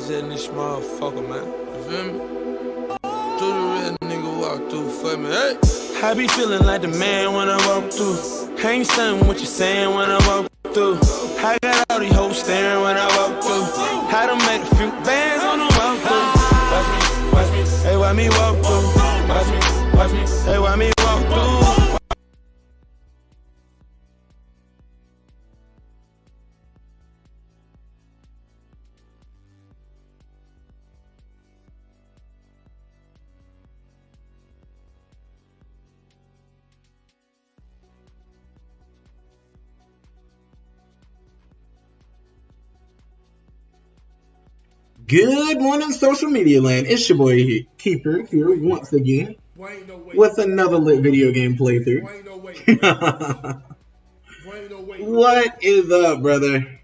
Voyage in this motherfucker, man. You feel me? Do the real nigga walk through for me, hey? I be feeling like the man when I walk through. I ain't saying what you saying when I walk through. I got all these hoes staring when I walk through. I done made a few bands on the walk through. Watch me, hey, why me walk through? Watch me, hey, why me walk through? Good morning, social media land. It's your boy Keeper here once again with another lit video game playthrough. What is up, brother?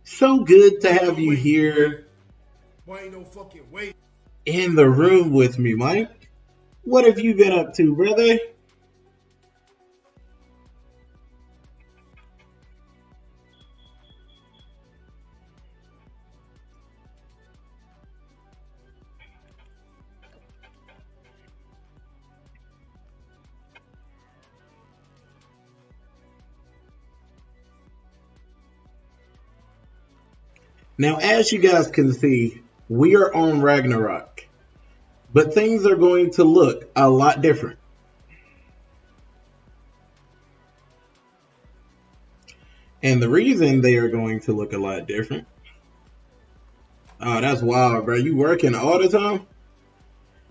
So good to have you here in the room with me, Mike. What have you been up to, brother? Now, as you guys can see, we are on Ragnarok, but things are going to look a lot different. And the reason they are going to look a lot different, oh, that's wild, bro. You working all the time?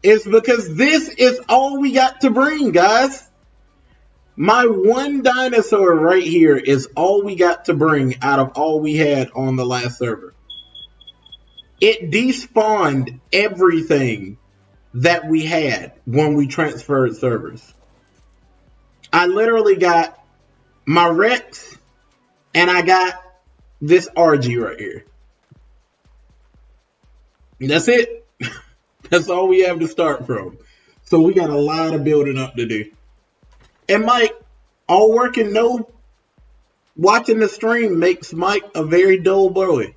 It's because this is all we got to bring, guys. My one dinosaur right here is all we got to bring out of all we had on the last server. It despawned everything that we had when we transferred servers. I literally got my Rex and I got this RG right here. That's it. That's all we have to start from. So we got a lot of building up to do. And Mike, all work and no watching the stream makes Mike a very dull boy.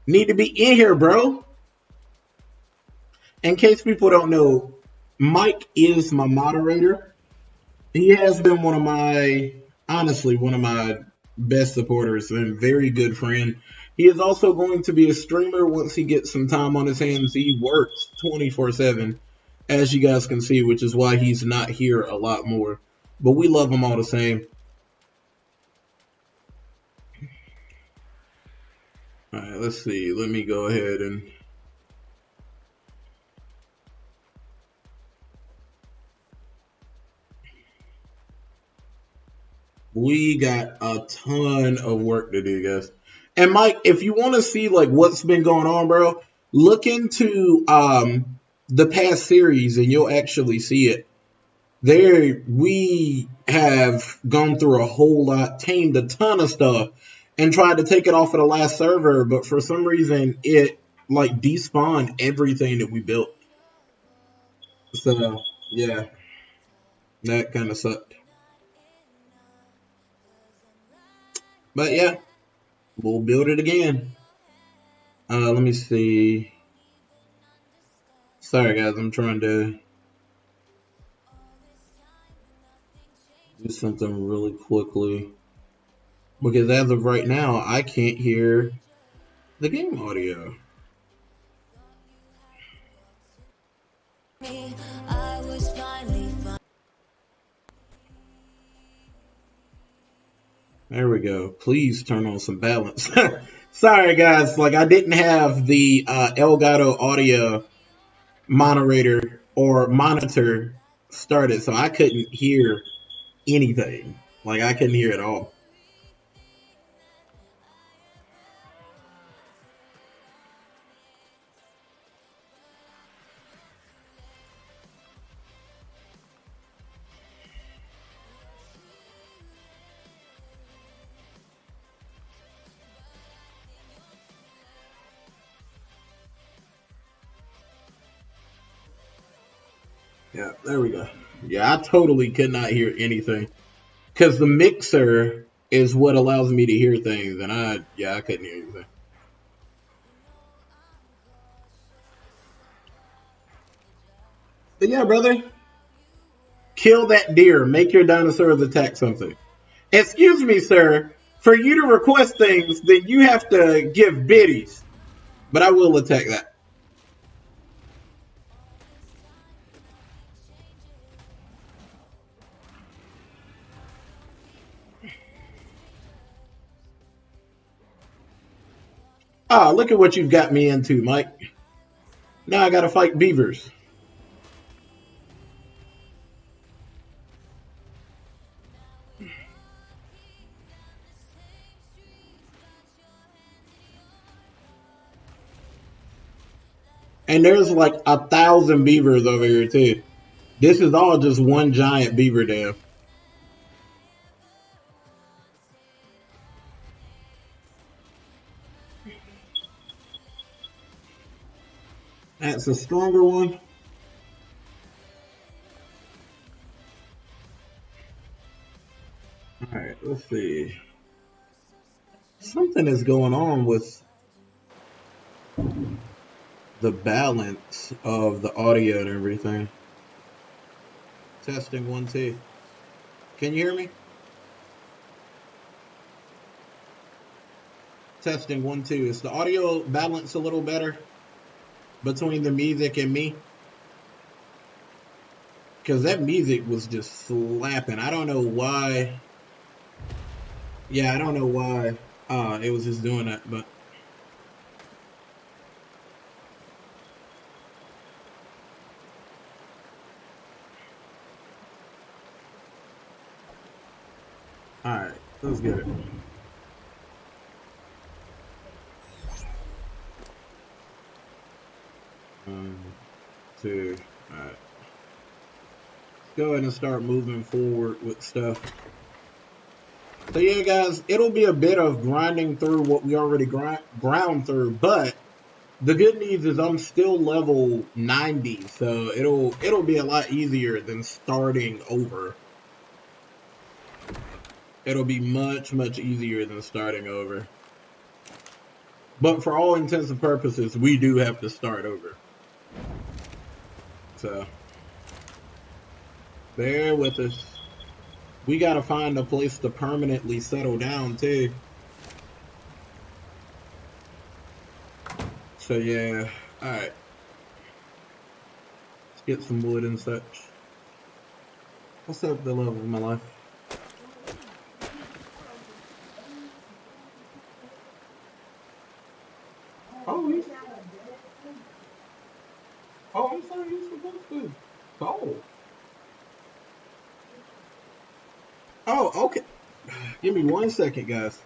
Need to be in here, bro. In case people don't know, Mike is my moderator. He has been honestly, one of my best supporters and very good friend. He is also going to be a streamer once he gets some time on his hands. He works 24/7, as you guys can see, which is why he's not here a lot more. But we love him all the same. Alright, let's see. Let me go ahead and... We got a ton of work to do, guys. And Mike, if you want to see like what's been going on, bro, look into the past series and you'll actually see it. There, we have gone through a whole lot, tamed a ton of stuff, and tried to take it off of the last server, but for some reason, it like despawned everything that we built. So, yeah, that kind of sucked. But yeah, we'll build it again. Let me see. Sorry, guys, I'm trying to do something really quickly. Because as of right now, I can't hear the game audio. There we go. Please turn on some balance. Sorry, guys. Like, I didn't have the Elgato audio moderator or monitor started, so I couldn't hear anything. Like, I couldn't hear it all. Yeah, there we go. Yeah, I totally could not hear anything. Because the mixer is what allows me to hear things, and I couldn't hear anything. But yeah, brother, kill that deer. Make your dinosaurs attack something. Excuse me, sir. For you to request things, then you have to give biddies. But I will attack that. Ah, look at what you've got me into, Mike. Now I gotta fight beavers. And there's like 1,000 beavers over here too. This is all just one giant beaver dam. That's a stronger one. Alright, let's see. Something is going on with the balance of the audio and everything. Testing 1, 2. Can you hear me? Testing 1, 2. Is the audio balance a little better between the music and me? Because that music was just slapping. I don't know why. Yeah, I don't know why it was just doing that, but. Alright, let's get it. Two. Alright. Let's go ahead and start moving forward with stuff. So yeah, guys, it'll be a bit of grinding through what we already ground through, but the good news is I'm still level 90, so it'll be a lot easier than starting over. It'll be much, much easier than starting over. But for all intents and purposes, we do have to start over. So, bear with us. We gotta find a place to permanently settle down, too. So, yeah. Alright. Let's get some wood and such. What's up the level of my life? Oh, I'm sorry, you're supposed to. Oh. Oh, okay. Give me 1 second, guys.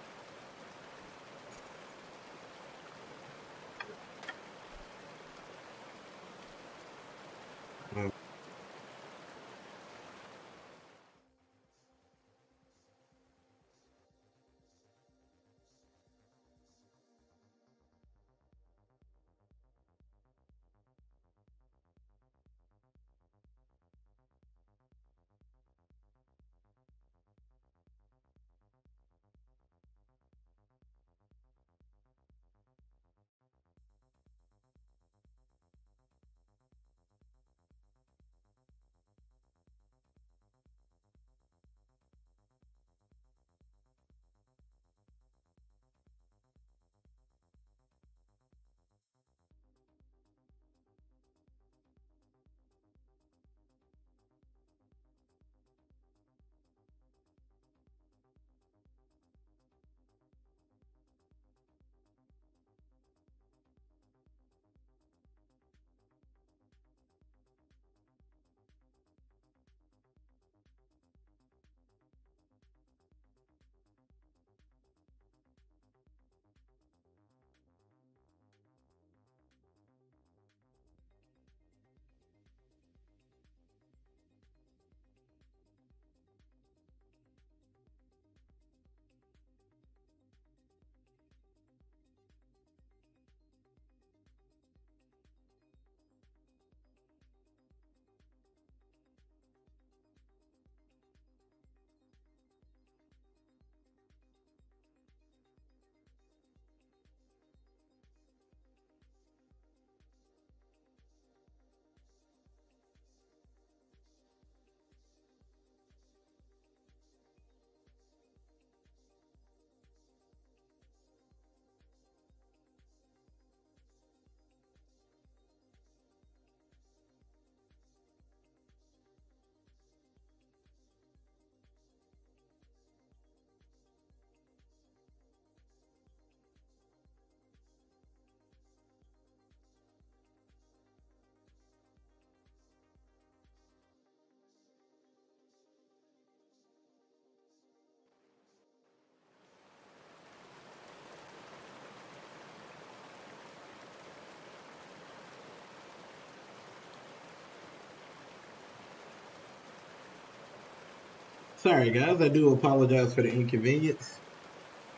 Sorry, guys. I do apologize for the inconvenience.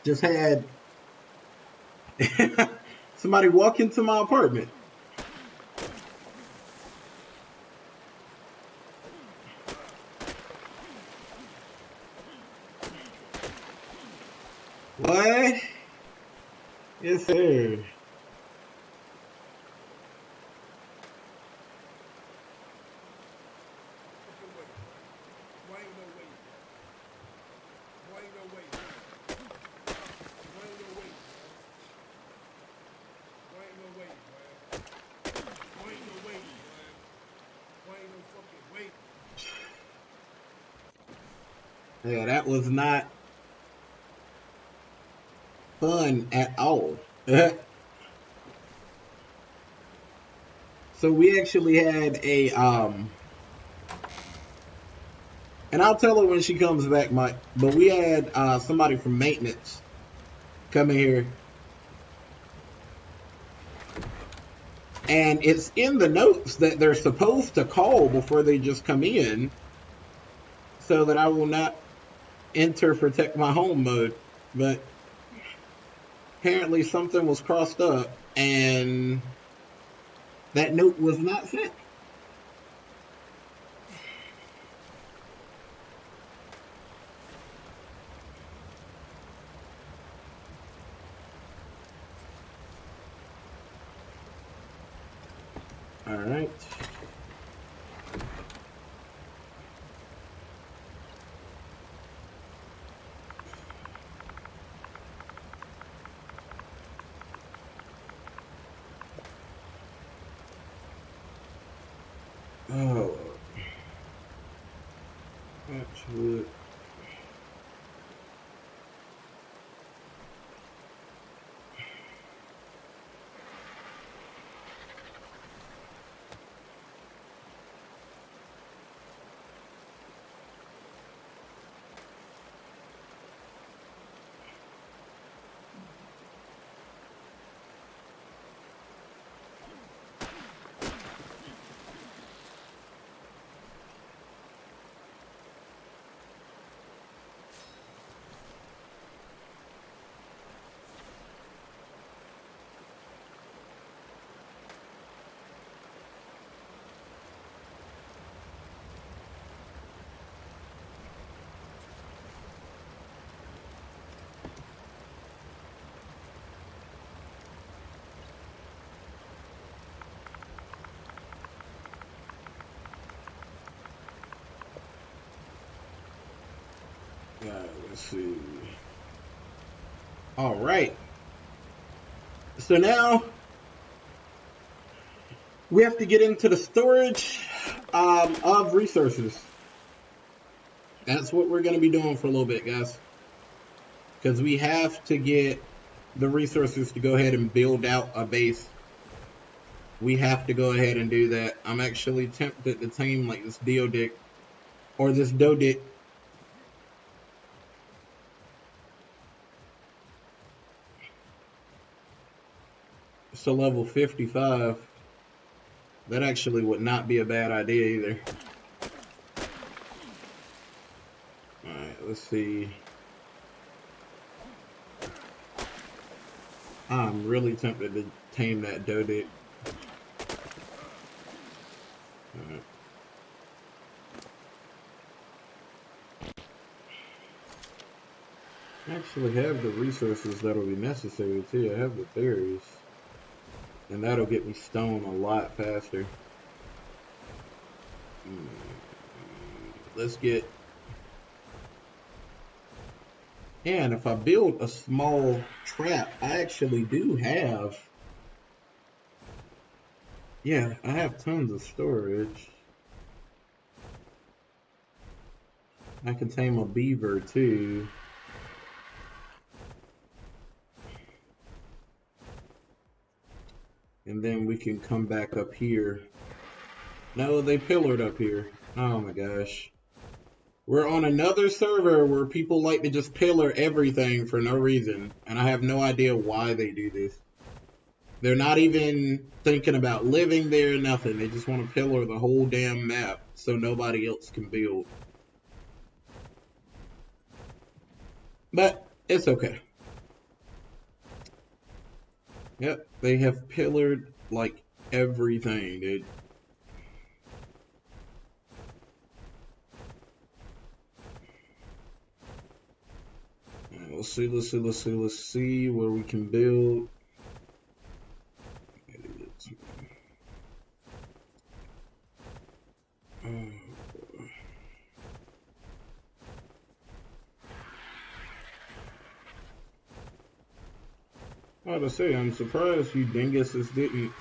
Just had somebody walk into my apartment. What? Yes, sir. Yeah, that was not fun at all. So we actually had a and I'll tell her when she comes back, Mike. But we had somebody from maintenance come in here, and it's in the notes that they're supposed to call before they just come in, so that I will not enter protect my home mode. But apparently something was crossed up, and that note was not sent. All right. Oh, actually. Let's see. All right. So now we have to get into the storage of resources. That's what we're going to be doing for a little bit, guys. Because we have to get the resources to go ahead and build out a base. We have to go ahead and do that. I'm actually tempted to tame like this Deodic or this Dodic. It's a level 55. That actually would not be a bad idea either. Alright, let's see. I'm really tempted to tame that Dodic. Alright. I actually have the resources that'll be necessary too. I have the berries. And that'll get me stone a lot faster. Let's get... And if I build a small trap, I actually do have... Yeah, I have tons of storage. I can tame a beaver too. And then we can come back up here. No, they pillared up here. Oh my gosh. We're on another server where people like to just pillar everything for no reason. And I have no idea why they do this. They're not even thinking about living there, nothing. They just want to pillar the whole damn map so nobody else can build. But it's okay. Yep, they have pillared like everything, dude. Alright, let's see where we can build. Oh, hard to say, I'm surprised you dinguses didn't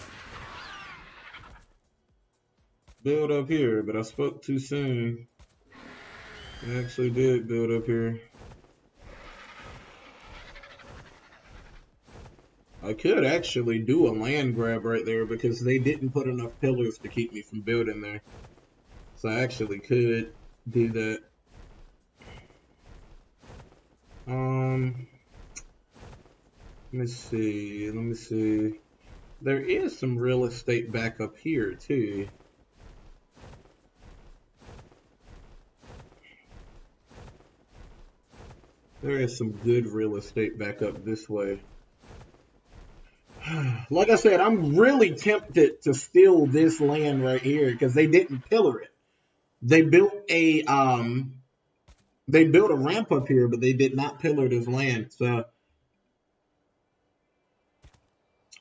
build up here, but I spoke too soon. I actually did build up here. I could actually do a land grab right there because they didn't put enough pillars to keep me from building there. So I actually could do that. Let me see. There is some real estate back up here too. There is some good real estate back up this way. Like I said, I'm really tempted to steal this land right here because they didn't pillar it. They built a ramp up here, but they did not pillar this land. So,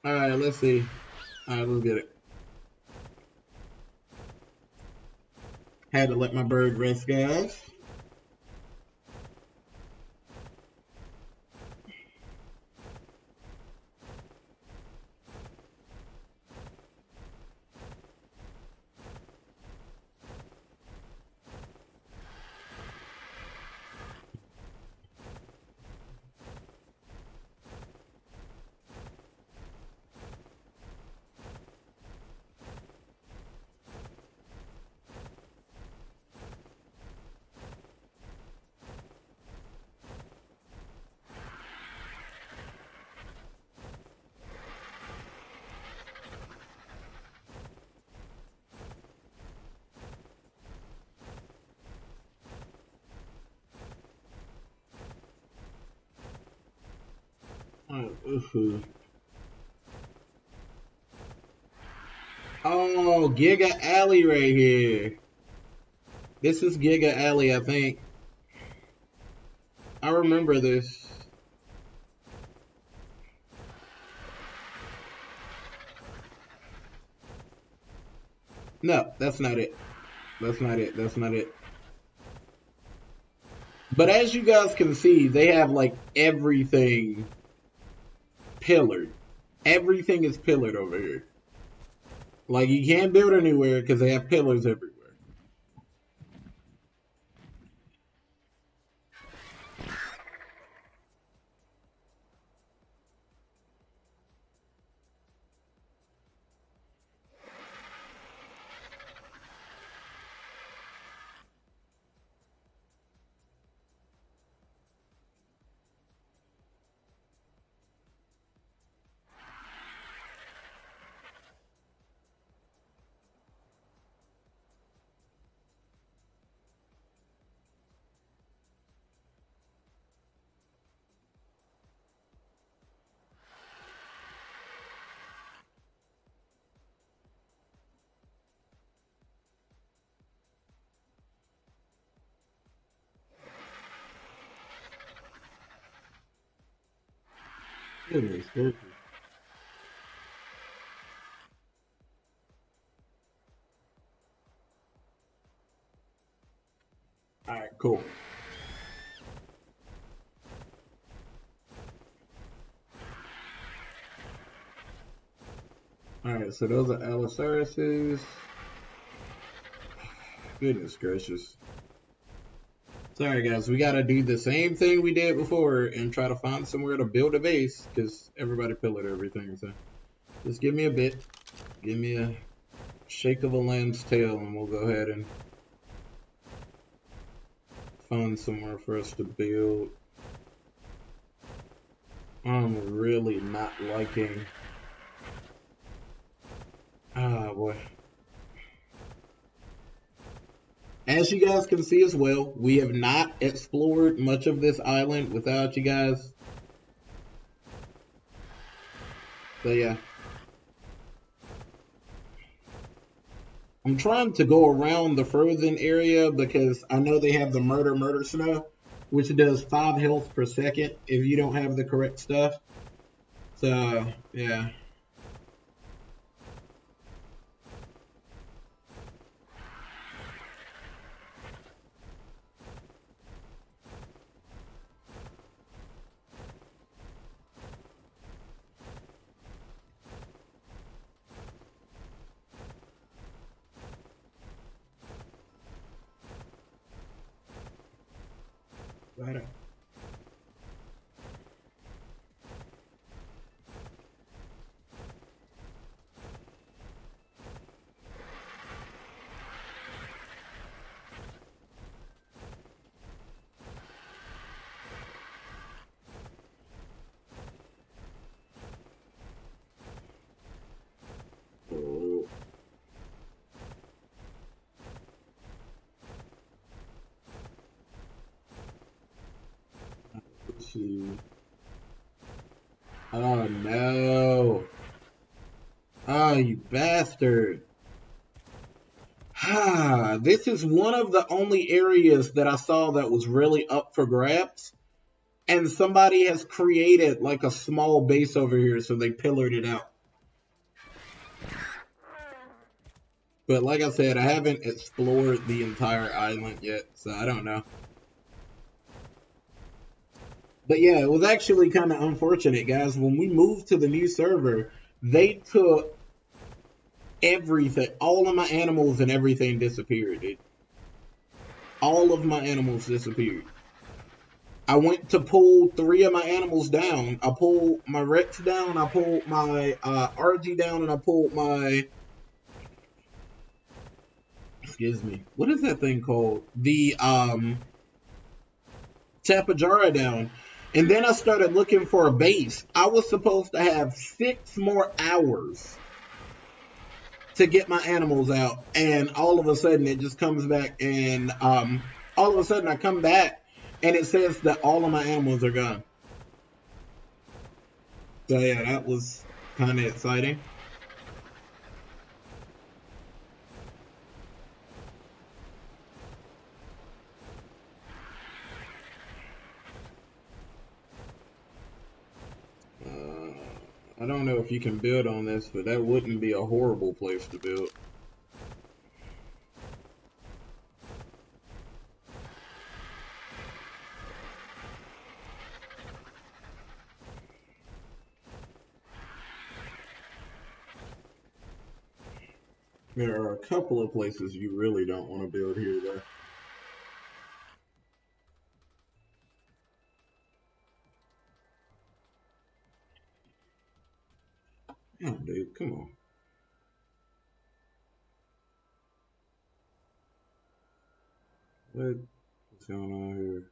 all right, let's see. All right, let's get it. Had to let my bird rest, guys. Oh, Giga Alley right here. This is Giga Alley, I think. I remember this. No, that's not it. That's not it. That's not it. But as you guys can see, they have like everything pillared. Everything is pillared over here. Like you can't build anywhere because they have pillars everywhere. Goodness gracious. Alright, cool. Alright, so those are Allosaurus's. Goodness gracious. Sorry guys, we gotta do the same thing we did before and try to find somewhere to build a base because everybody pillared everything. So just give me a bit. Give me a shake of a lamb's tail and we'll go ahead and find somewhere for us to build. I'm really not liking... Ah, boy. As you guys can see as well, we have not explored much of this island without you guys. So yeah. I'm trying to go around the frozen area because I know they have the murder snow, which does 5 health per second if you don't have the correct stuff. So, yeah. Right up. Oh. Let's see. Oh no. Oh, you bastard. This is one of the only areas that I saw that was really up for grabs. And somebody has created like a small base over here, so they pillared it out. But like I said, I haven't explored the entire island yet, so I don't know. But yeah, it was actually kind of unfortunate, guys. When we moved to the new server, they took everything. All of my animals and everything disappeared. All of my animals disappeared. I went to pull 3 of my animals down. I pulled my Rex down, I pulled my RG down, and I pulled my... Excuse me. What is that thing called? The Tapajara down. And then I started looking for a base. I was supposed to have 6 more hours to get my animals out, and all of a sudden it just comes back, and all of a sudden I come back and it says that all of my animals are gone. So yeah, that was kind of exciting. I don't know if you can build on this, but that wouldn't be a horrible place to build. There are a couple of places you really don't want to build here, though. Oh, dude, come on. What's going on here?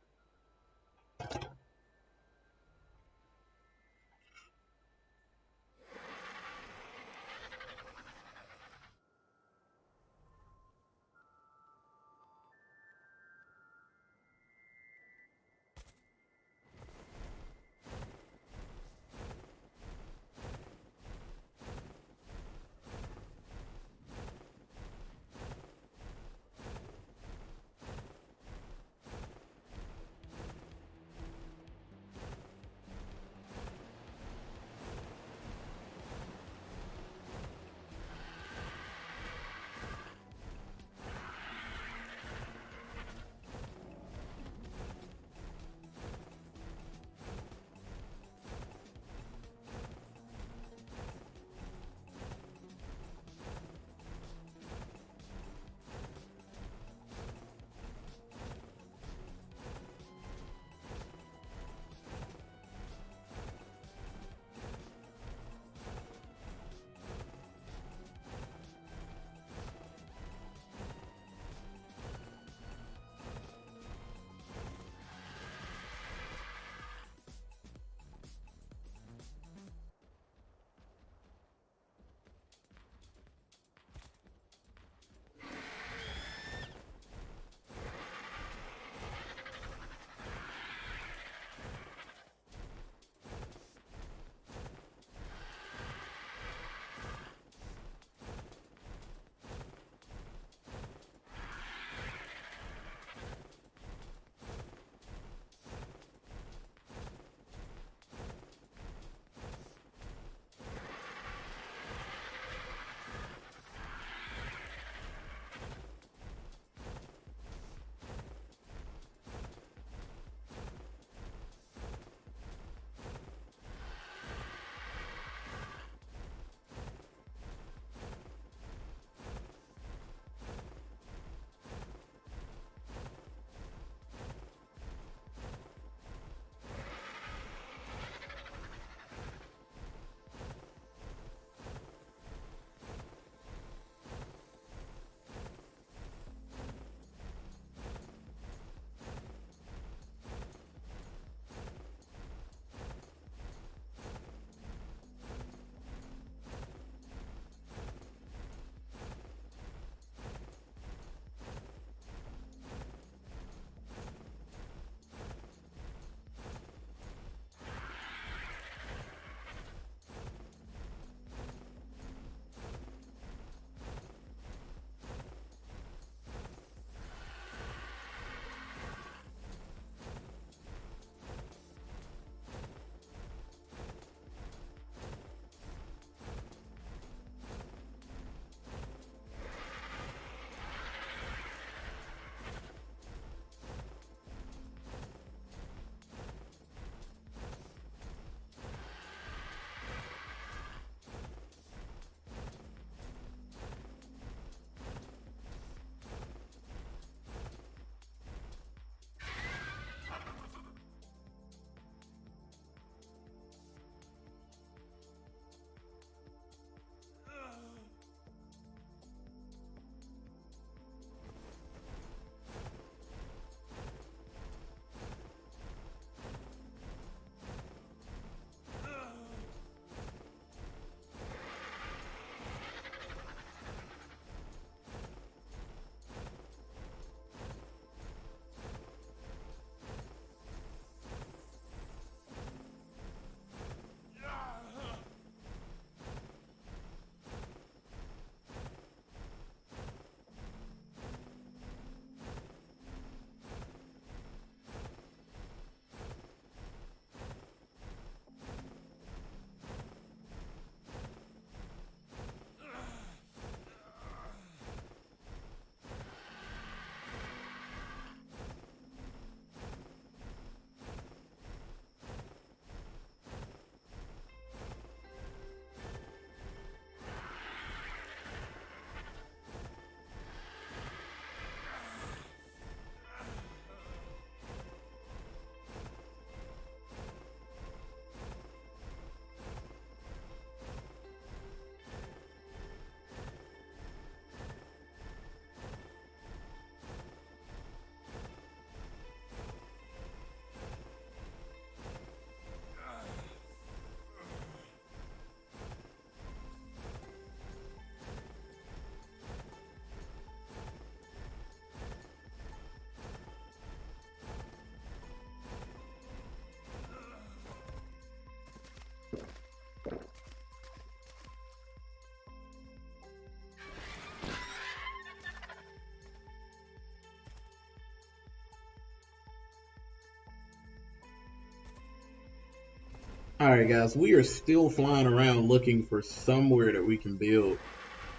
Alright guys, we are still flying around looking for somewhere that we can build.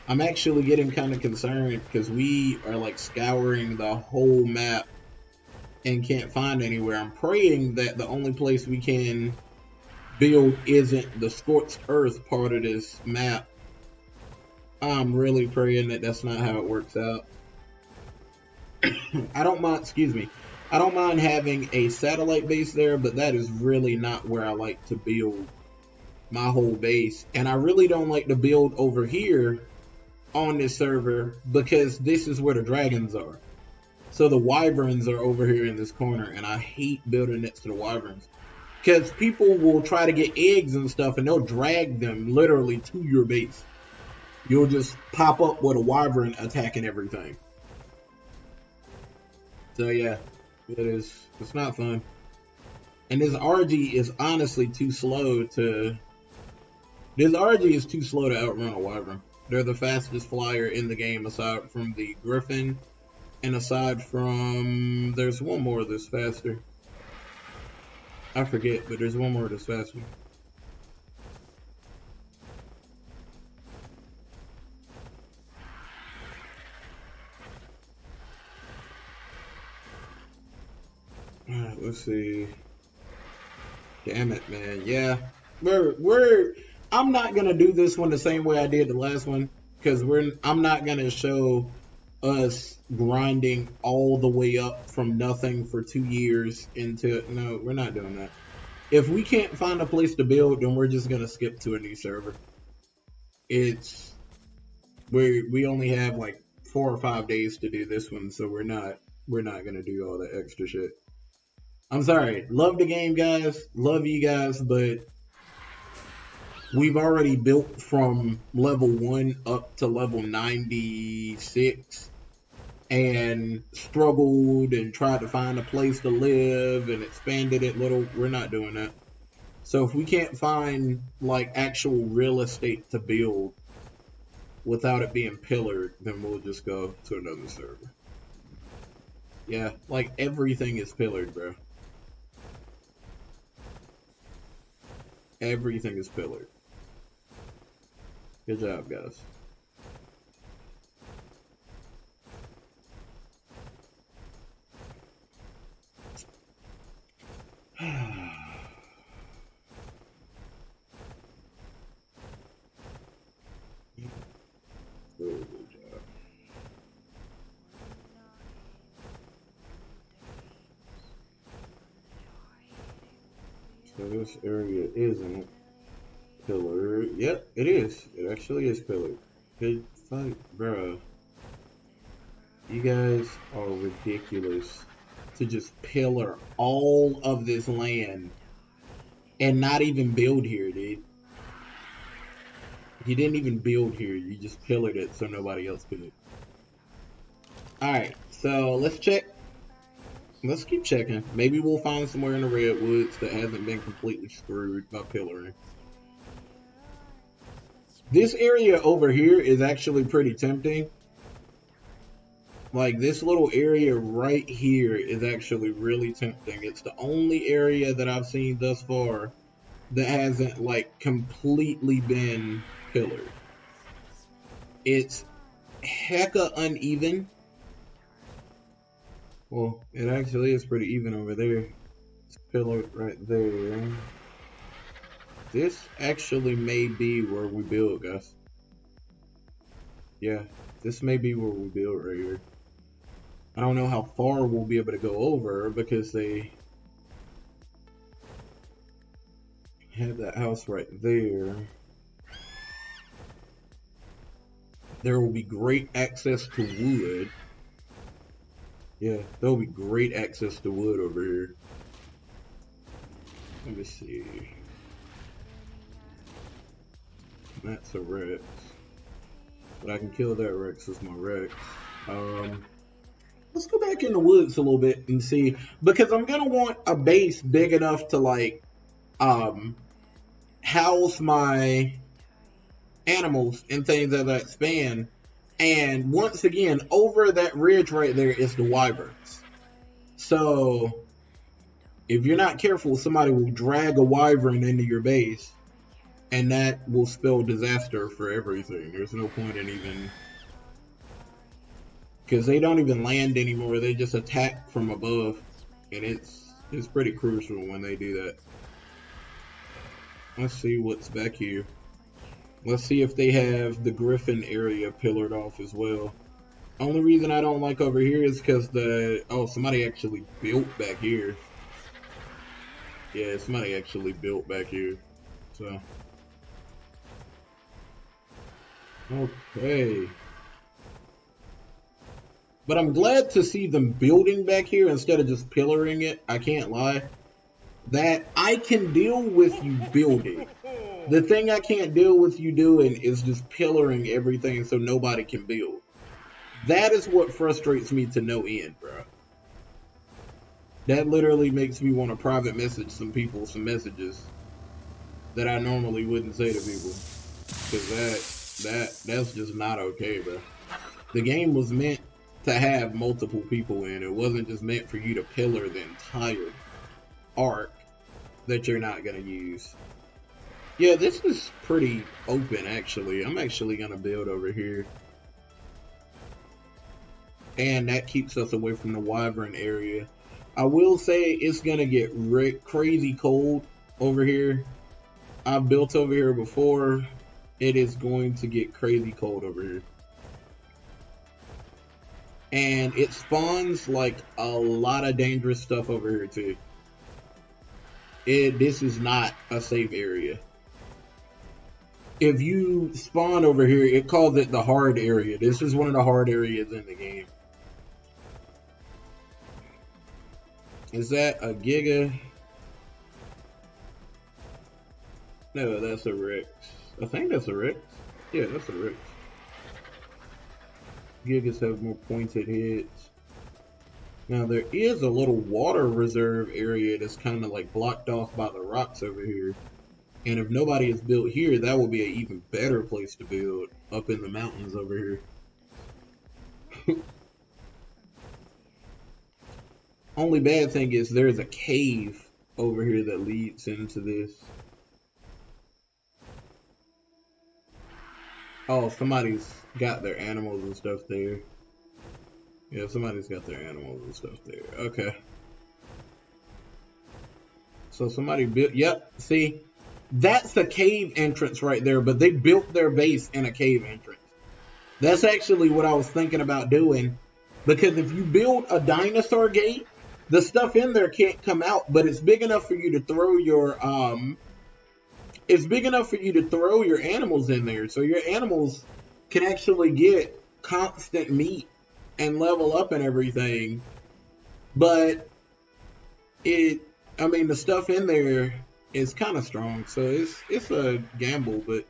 I'm actually getting kind of concerned because we are like scouring the whole map and can't find anywhere. I'm praying that the only place we can build isn't the scorched earth part of this map. I'm really praying that that's not how it works out. I don't mind having a satellite base there, but that is really not where I like to build my whole base. And I really don't like to build over here on this server because this is where the dragons are. So the wyverns are over here in this corner, and I hate building next to the wyverns because people will try to get eggs and stuff and they'll drag them literally to your base. You'll just pop up with a wyvern attacking everything. So yeah, it's not fun. And this RG is honestly too slow to outrun a wyvern. They're the fastest flyer in the game aside from the griffin, and aside from, there's one more that's faster. I forget, but there's one more that's faster. Alright, let's see. Damn it, man. Yeah. I'm not gonna do this one the same way I did the last one, because I'm not gonna show us grinding all the way up from nothing for 2 years into, no, we're not doing that. If we can't find a place to build, then we're just gonna skip to a new server. We only have like 4 or 5 days to do this one, so we're not gonna do all that extra shit. I'm sorry, love the game, guys, love you guys, but we've already built from level 1 up to level 96 and struggled and tried to find a place to live and expanded it little. We're not doing that. So if we can't find like actual real estate to build without it being pillared, then we'll just go to another server. Yeah, like everything is pillared, bro. Everything is pillared. Good job, guys. Good job. So this area isn't pillared. Yep, it is. It actually is pillared. Good fight, bro. You guys are ridiculous to just pillar all of this land and not even build here, dude. You didn't even build here. You just pillared it so nobody else could. Alright, so let's check. Let's keep checking. Maybe we'll find somewhere in the redwoods that hasn't been completely screwed by pillaring. This area over here is actually pretty tempting. Like, this little area right here is actually really tempting. It's the only area that I've seen thus far that hasn't, like, completely been pillared. It's hecka uneven. Well, it actually is pretty even over there. It's pillared right there. This actually may be where we build, guys. Yeah, this may be where we build right here. I don't know how far we'll be able to go over because they have that house right there. There will be great access to wood. Yeah, there will be great access to wood over here. Let me see. That's a Rex. But I can kill that Rex as my Rex. Let's go back in the woods a little bit and see, because I'm gonna want a base big enough to like house my animals and things of that span. And once again, over that ridge right there is the wyverns. So If you're not careful, somebody will drag a wyvern into your base, and that will spell disaster for everything. There's no point in even... Because they don't even land anymore, they just attack from above. And it's pretty crucial when they do that. Let's see what's back here. Let's see if they have the griffin area pillared off as well. Only reason I don't like over here is because somebody actually built back here. Yeah, somebody actually built back here. So. Okay. But I'm glad to see them building back here instead of just pillaring it. I can't lie. That I can deal with you building. The thing I can't deal with you doing is just pillaring everything so nobody can build. That is what frustrates me to no end, bro. That literally makes me want to private message some people some messages that I normally wouldn't say to people. Because that's just not okay, bro. The game was meant to have multiple people in. It wasn't just meant for you to pillar the entire arc that you're not going to use. Yeah, this is pretty open, actually. I'm actually going to build over here. And that keeps us away from the wyvern area. I will say it's going to get crazy cold over here. I've built over here before. It is going to get crazy cold over here. And it spawns like a lot of dangerous stuff over here too. This is not a safe area. If you spawn over here, it calls it the hard area. This is one of the hard areas in the game. Is that a Giga? No, that's a Rex. I think that's a Rex. Yeah, that's a Rex. Gigas have more pointed heads. Now there is a little water reserve area that's kind of like blocked off by the rocks over here. And if nobody has built here, that would be an even better place to build up in the mountains over here. Only bad thing is there's a cave over here that leads into this. Oh, somebody's got their animals and stuff there. Yeah, somebody's got their animals and stuff there. Okay. So somebody built, yep, see? That's the cave entrance right there, but they built their base in a cave entrance. That's actually what I was thinking about doing. Because if you build a dinosaur gate, the stuff in there can't come out, but it's big enough for you to throw your animals in there. So your animals can actually get constant meat and level up and everything. But the stuff in there is kind of strong, so it's a gamble, but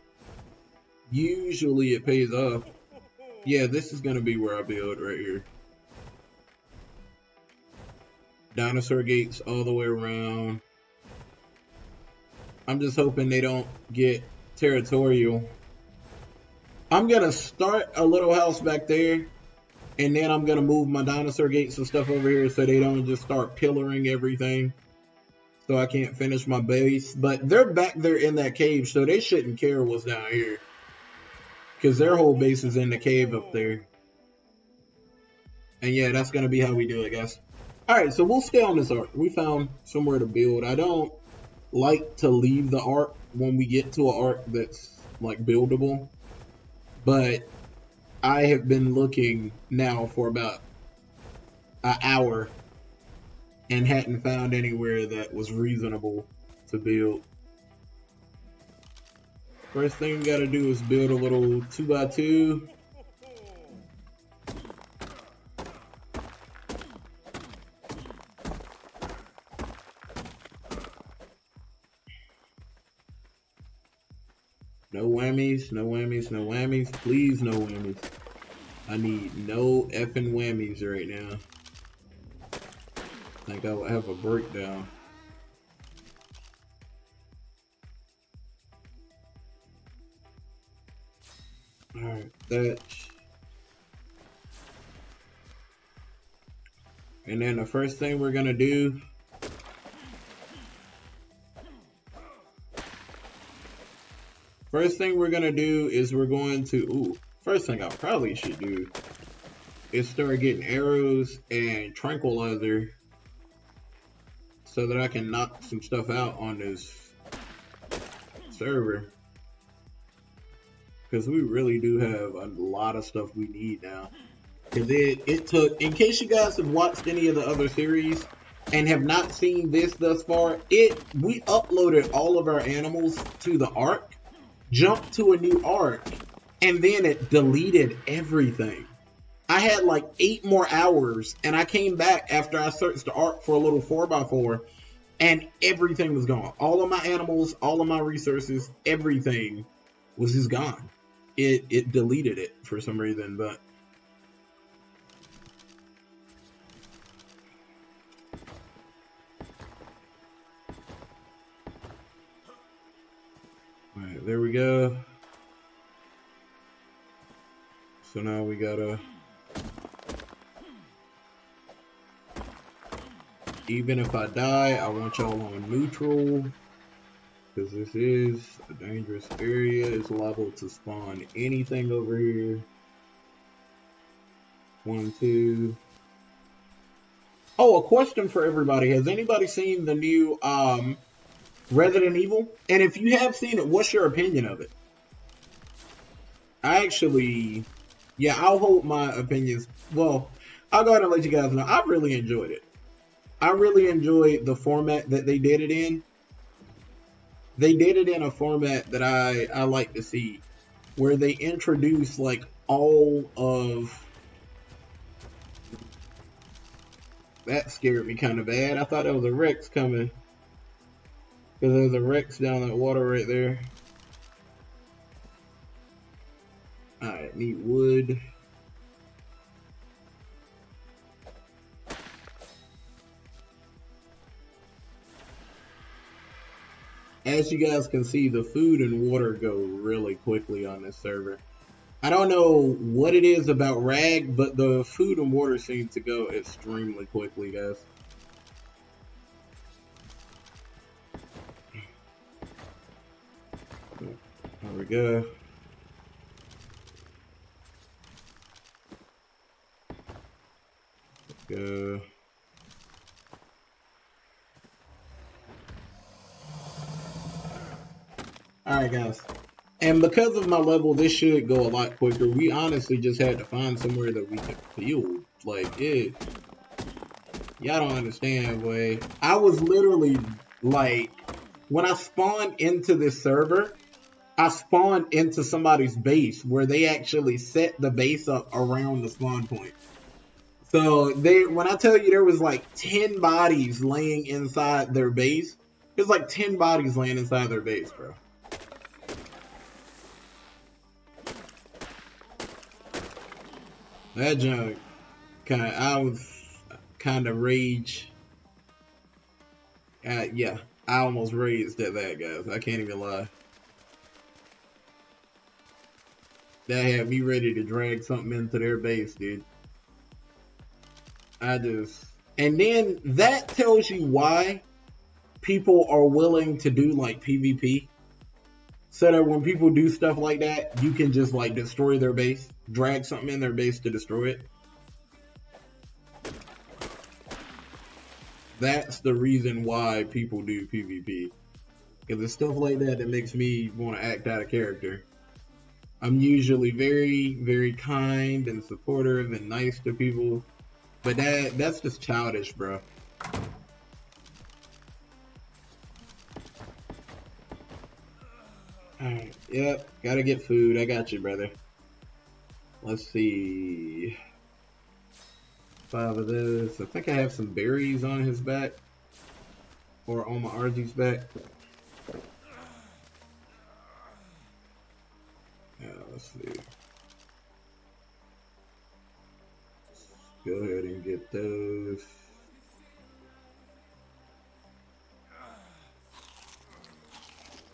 usually it pays off. Yeah, this is gonna be where I build right here. Dinosaur gates all the way around. I'm just hoping they don't get territorial. I'm gonna start a little house back there, and then I'm gonna move my dinosaur gates and stuff over here so they don't just start pillaring everything. So I can't finish my base. But they're back there in that cave, so they shouldn't care what's down here. Because their whole base is in the cave up there. And yeah, that's going to be how we do it, guys. Alright, so we'll stay on this arc. We found somewhere to build. I don't like to leave the arc when we get to an arc that's like buildable. But I have been looking now for about an hour and hadn't found anywhere that was reasonable to build. First thing we gotta do is build a little 2x2. No whammies, no whammies, no whammies. Please, no whammies. I need no effing whammies right now. I think I will have a breakdown. Alright, that's... And then the first thing we're gonna do First thing we're gonna do is we're going to, first thing I probably should do is start getting arrows and tranquilizer so that I can knock some stuff out on this server. Because we really do have a lot of stuff we need now. Because it took, in case you guys have watched any of the other series and have not seen this thus far, we uploaded all of our animals to the Ark, jumped to a new Ark, and then it deleted everything. I had like 8 more hours, and I came back after I searched the Ark for a little 4x4, and everything was gone. All of my animals, all of my resources, everything was just gone. It deleted it for some reason, but alright, there we go. So now we gotta, even if I die, I want y'all on neutral, because this is a dangerous area. It's liable to spawn anything over here. 1, 2. Oh, a question for everybody. Has anybody seen the new Resident Evil? And if you have seen it, what's your opinion of it? I actually, yeah, I'll hold my opinions. Well, I'll go ahead and let you guys know. I really enjoyed it. I really enjoyed the format that they did it in. They did it in a format that I like to see, where they introduce like all of, that scared me kind of bad. I thought there was a Rex coming, because there's a Rex down that water right there. Alright, need wood. As you guys can see, the food and water go really quickly on this server. I don't know what it is about Rag, but the food and water seem to go extremely quickly, guys. There we go. Go. Alright guys, and because of my level, this should go a lot quicker. We honestly just had to find somewhere that we could build. Like, y'all don't understand, boy. I was literally, like, when I spawned into this server, I spawned into somebody's base where they actually set the base up around the spawn point. So, when I tell you there was like 10 bodies laying inside their base, there's like 10 bodies laying inside their base, bro. That junk, I was kind of rage. Yeah, I almost raged at that, guys. I can't even lie. That had me ready to drag something into their base, dude. And then that tells you why people are willing to do like PvP. So that when people do stuff like that, you can just like destroy their base, drag something in their base to destroy it. That's the reason why people do PvP. Because it's stuff like that that makes me want to act out of character. I'm usually very, very kind and supportive and nice to people. But that's just childish, bro. Alright, yep, gotta get food. I got you, brother. Let's see. 5 of those. I think I have some berries on his back. Or on my RG's back. Yeah, let's see. Go ahead and get those.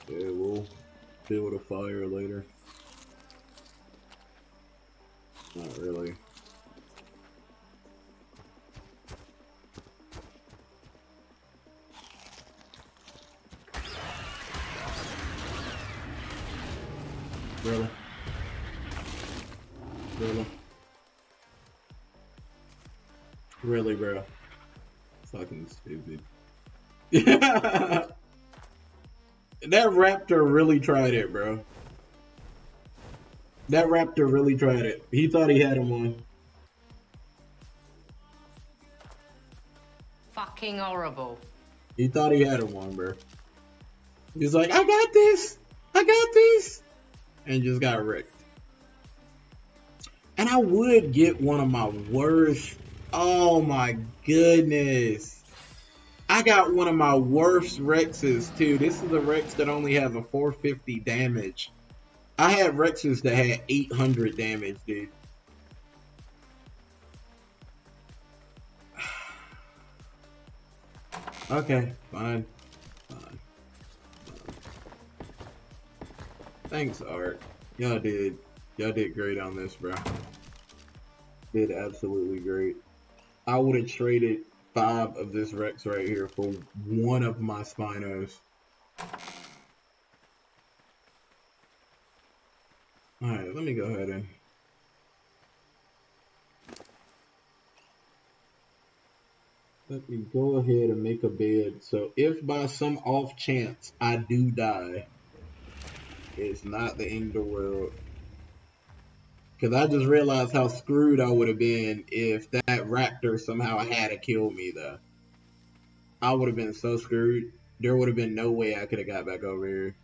Yeah, we'll build a fire later. Not really. Really? Really? Really, bro? Fucking stupid. That raptor really tried it, bro. That raptor really tried it. He thought he had him on. Fucking horrible. He thought he had him on, bro. He's like, I got this! I got this! And just got wrecked. And I would get one of my worst. Oh my goodness. I got one of my worst Rexes too. This is a Rex that only has a 450 damage. I had Rexes that had 800 damage, dude. Okay, fine. Thanks, Art. Y'all did great on this, bro. Did absolutely great. I would have traded 5 of this Rex right here for one of my Spinos. Alright, let me go ahead and... Let me go ahead and make a bed. So if by some off chance I do die, it's not the end of the world. Because I just realized how screwed I would have been if that raptor somehow had to kill me, though. I would have been so screwed. There would have been no way I could have got back over here.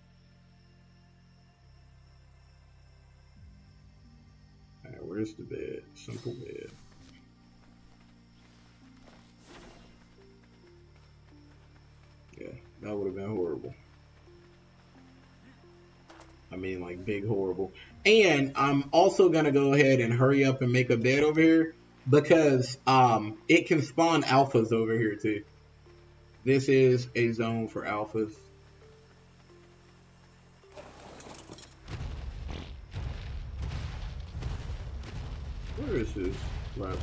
Alright, where's the bed? Simple bed. Yeah, that would have been horrible. I mean, like, big horrible. And I'm also going to go ahead and hurry up and make a bed over here because it can spawn alphas over here, too. This is a zone for alphas. Where is this raptor?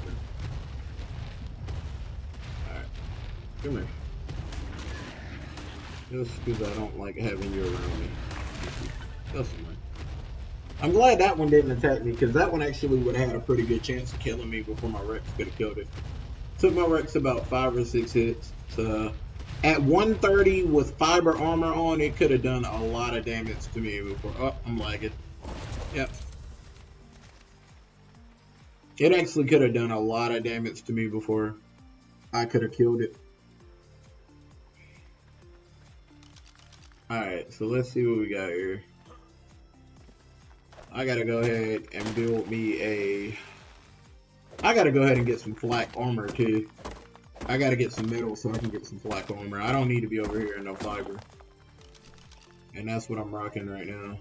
Alright, come here. Just because I don't like having you around me. That's fine. I'm glad that one didn't attack me, because that one actually would have had a pretty good chance of killing me before my Rex could have killed it. Took my Rex about 5 or 6 hits. So at 130 with fiber armor on, it could have done a lot of damage to me before. Oh, I'm lagging. Yep. It actually could have done a lot of damage to me before I could have killed it. Alright, so let's see what we got here. I gotta go ahead and build me a... I gotta go ahead and get some flak armor too. I gotta get some metal so I can get some flak armor. I don't need to be over here in no fiber. And that's what I'm rocking right now.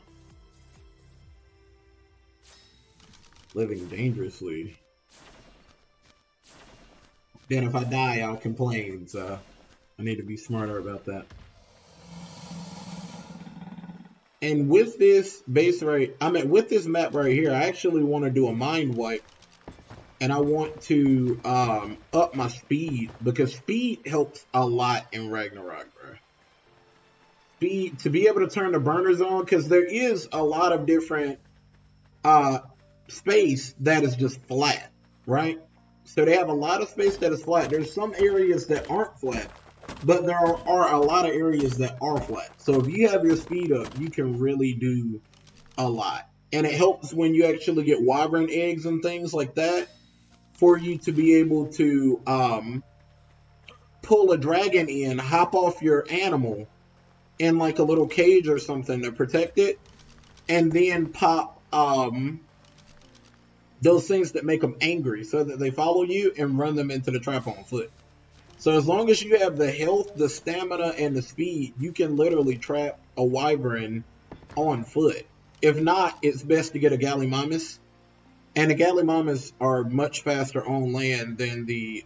Living dangerously. Then if I die, I'll complain, so I need to be smarter about that. And with this base with this map right here, I actually want to do a mind wipe. And I want to up my speed, because speed helps a lot in Ragnarok, bro. Speed, to be able to turn the burners on, because there is a lot of different space that is just flat, right? So they have a lot of space that is flat. There's some areas that aren't flat, but there are a lot of areas that are flat. So if you have your speed up, you can really do a lot. And it helps when you actually get wyvern eggs and things like that, for you to be able to pull a dragon in, hop off your animal in like a little cage or something to protect it, and then pop those things that make them angry so that they follow you and run them into the trap on foot. So as long as you have the health, the stamina, and the speed, you can literally trap a wyvern on foot. If not, it's best to get a Gallimimus. And the Gallimimus are much faster on land than the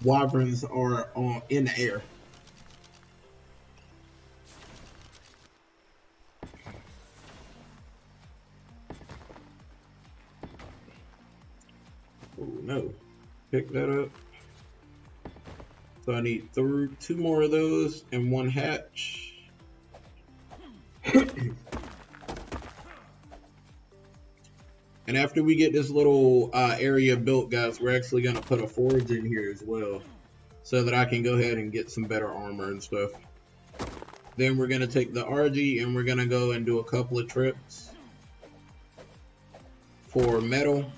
wyverns are in the air. Oh no, pick that up. So I need 2 more of those and 1 hatch. And after we get this little area built, guys, we're actually going to put a forge in here as well, so that I can go ahead and get some better armor and stuff. Then we're going to take the RG and we're going to go and do a couple of trips for metal.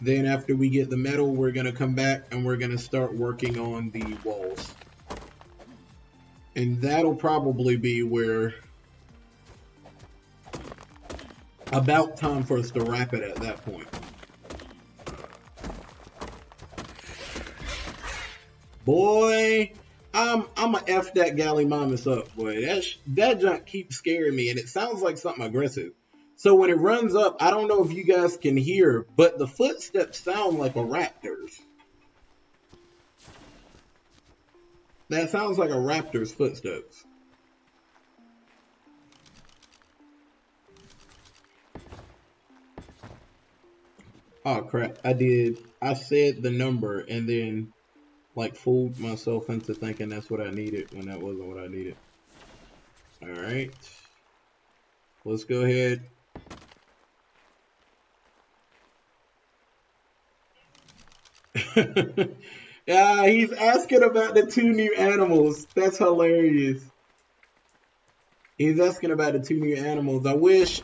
Then after we get the metal, we're going to come back and we're going to start working on the walls. And that'll probably be where about time for us to wrap it at that point. Boy, I'ma F that Gallimimus up, boy. That junk keeps scaring me, and it sounds like something aggressive. So when it runs up, I don't know if you guys can hear, but the footsteps sound like a raptor's. That sounds like a raptor's footsteps. Oh crap, I said the number and then like fooled myself into thinking that's what I needed when that wasn't what I needed. Alright. Let's go ahead. Yeah, he's asking about the 2 new animals. That's hilarious. He's asking about the 2 new animals. I wish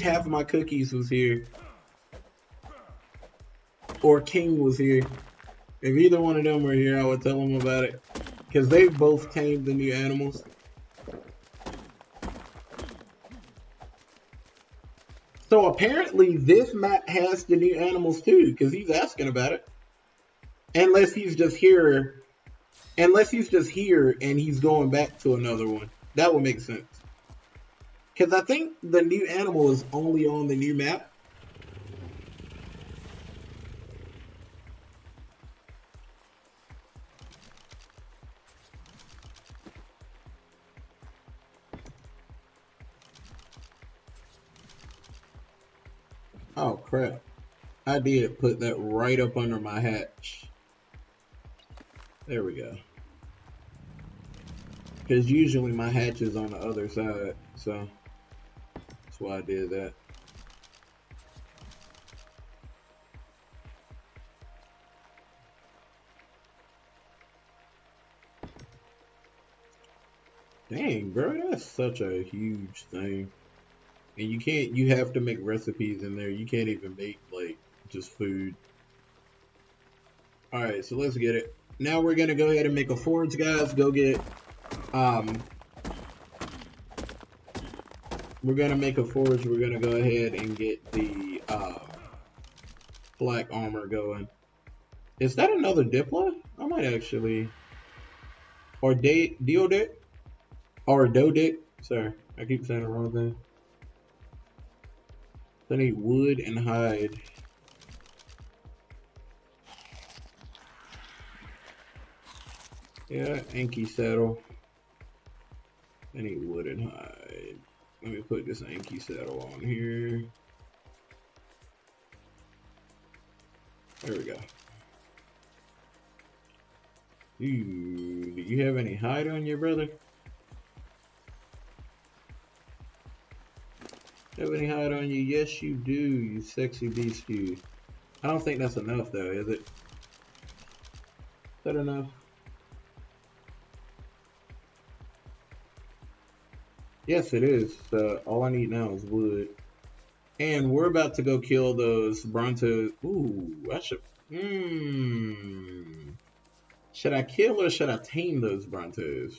half of my cookies was here. Or King was here. If either one of them were here, I would tell them about it. Because they both tamed the new animals. So apparently this map has the new animals too, because he's asking about it. Unless he's just here. Unless he's just here and he's going back to another one. That would make sense. Because I think the new animal is only on the new map. Oh crap. I did put that right up under my hatch. There we go. Because usually my hatch is on the other side, so that's why I did that. Dang, bro, that's such a huge thing. And you have to make recipes in there. You can't even make, like, just food. Alright, so let's get it. Now we're going to go ahead and make a forge, guys. Go get, we're going to make a forge. We're going to go ahead and get the, black armor going. Is that another Diplo? I might actually, or Deodic? Or Dodic? Sorry, I keep saying the wrong thing. I need wood and hide. Yeah, Anki saddle. I need wood and hide. Let me put this Anki saddle on here. There we go. Do you have any hide on you, brother? Have any hide on you? Yes, you do, you sexy beast, you. I don't think that's enough, though, is it? Is that enough? Yes, it is. All I need now is wood. And we're about to go kill those Brontos. Ooh, I should... Should I kill or should I tame those Brontos?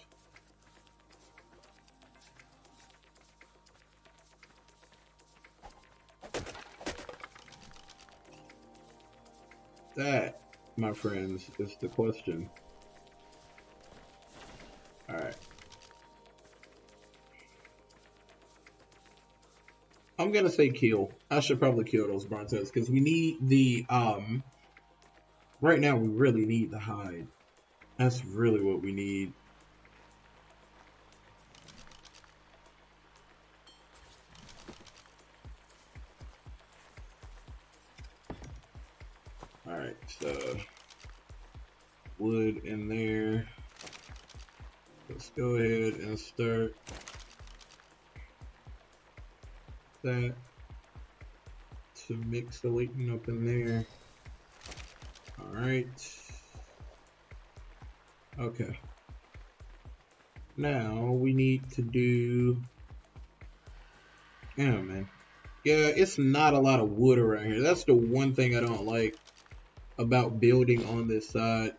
That, my friends, is the question. Alright. I'm gonna say kill. I should probably kill those Brontos because we need the, right now we really need the hide. That's really what we need. Alright, so wood in there. Let's go ahead and start that. some mixolating up in there. Alright. Okay. Now we need to do... Yeah, man. Yeah, it's not a lot of wood around here. That's the one thing I don't like about building on this side.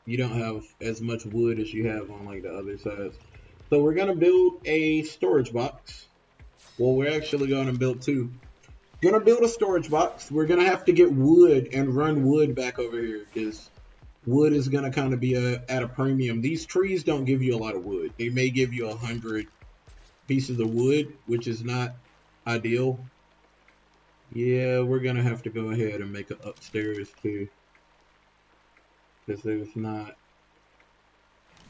You don't have as much wood as you have on like the other sides. So we're gonna build a storage box. Well, we're actually gonna build two. Gonna build a storage box. We're gonna have to get wood and run wood back over here because wood is gonna kind of be at a premium. These trees don't give you a lot of wood. They may give you 100 pieces of wood, which is not ideal. Yeah, we're gonna have to go ahead and make it upstairs too, because there's not,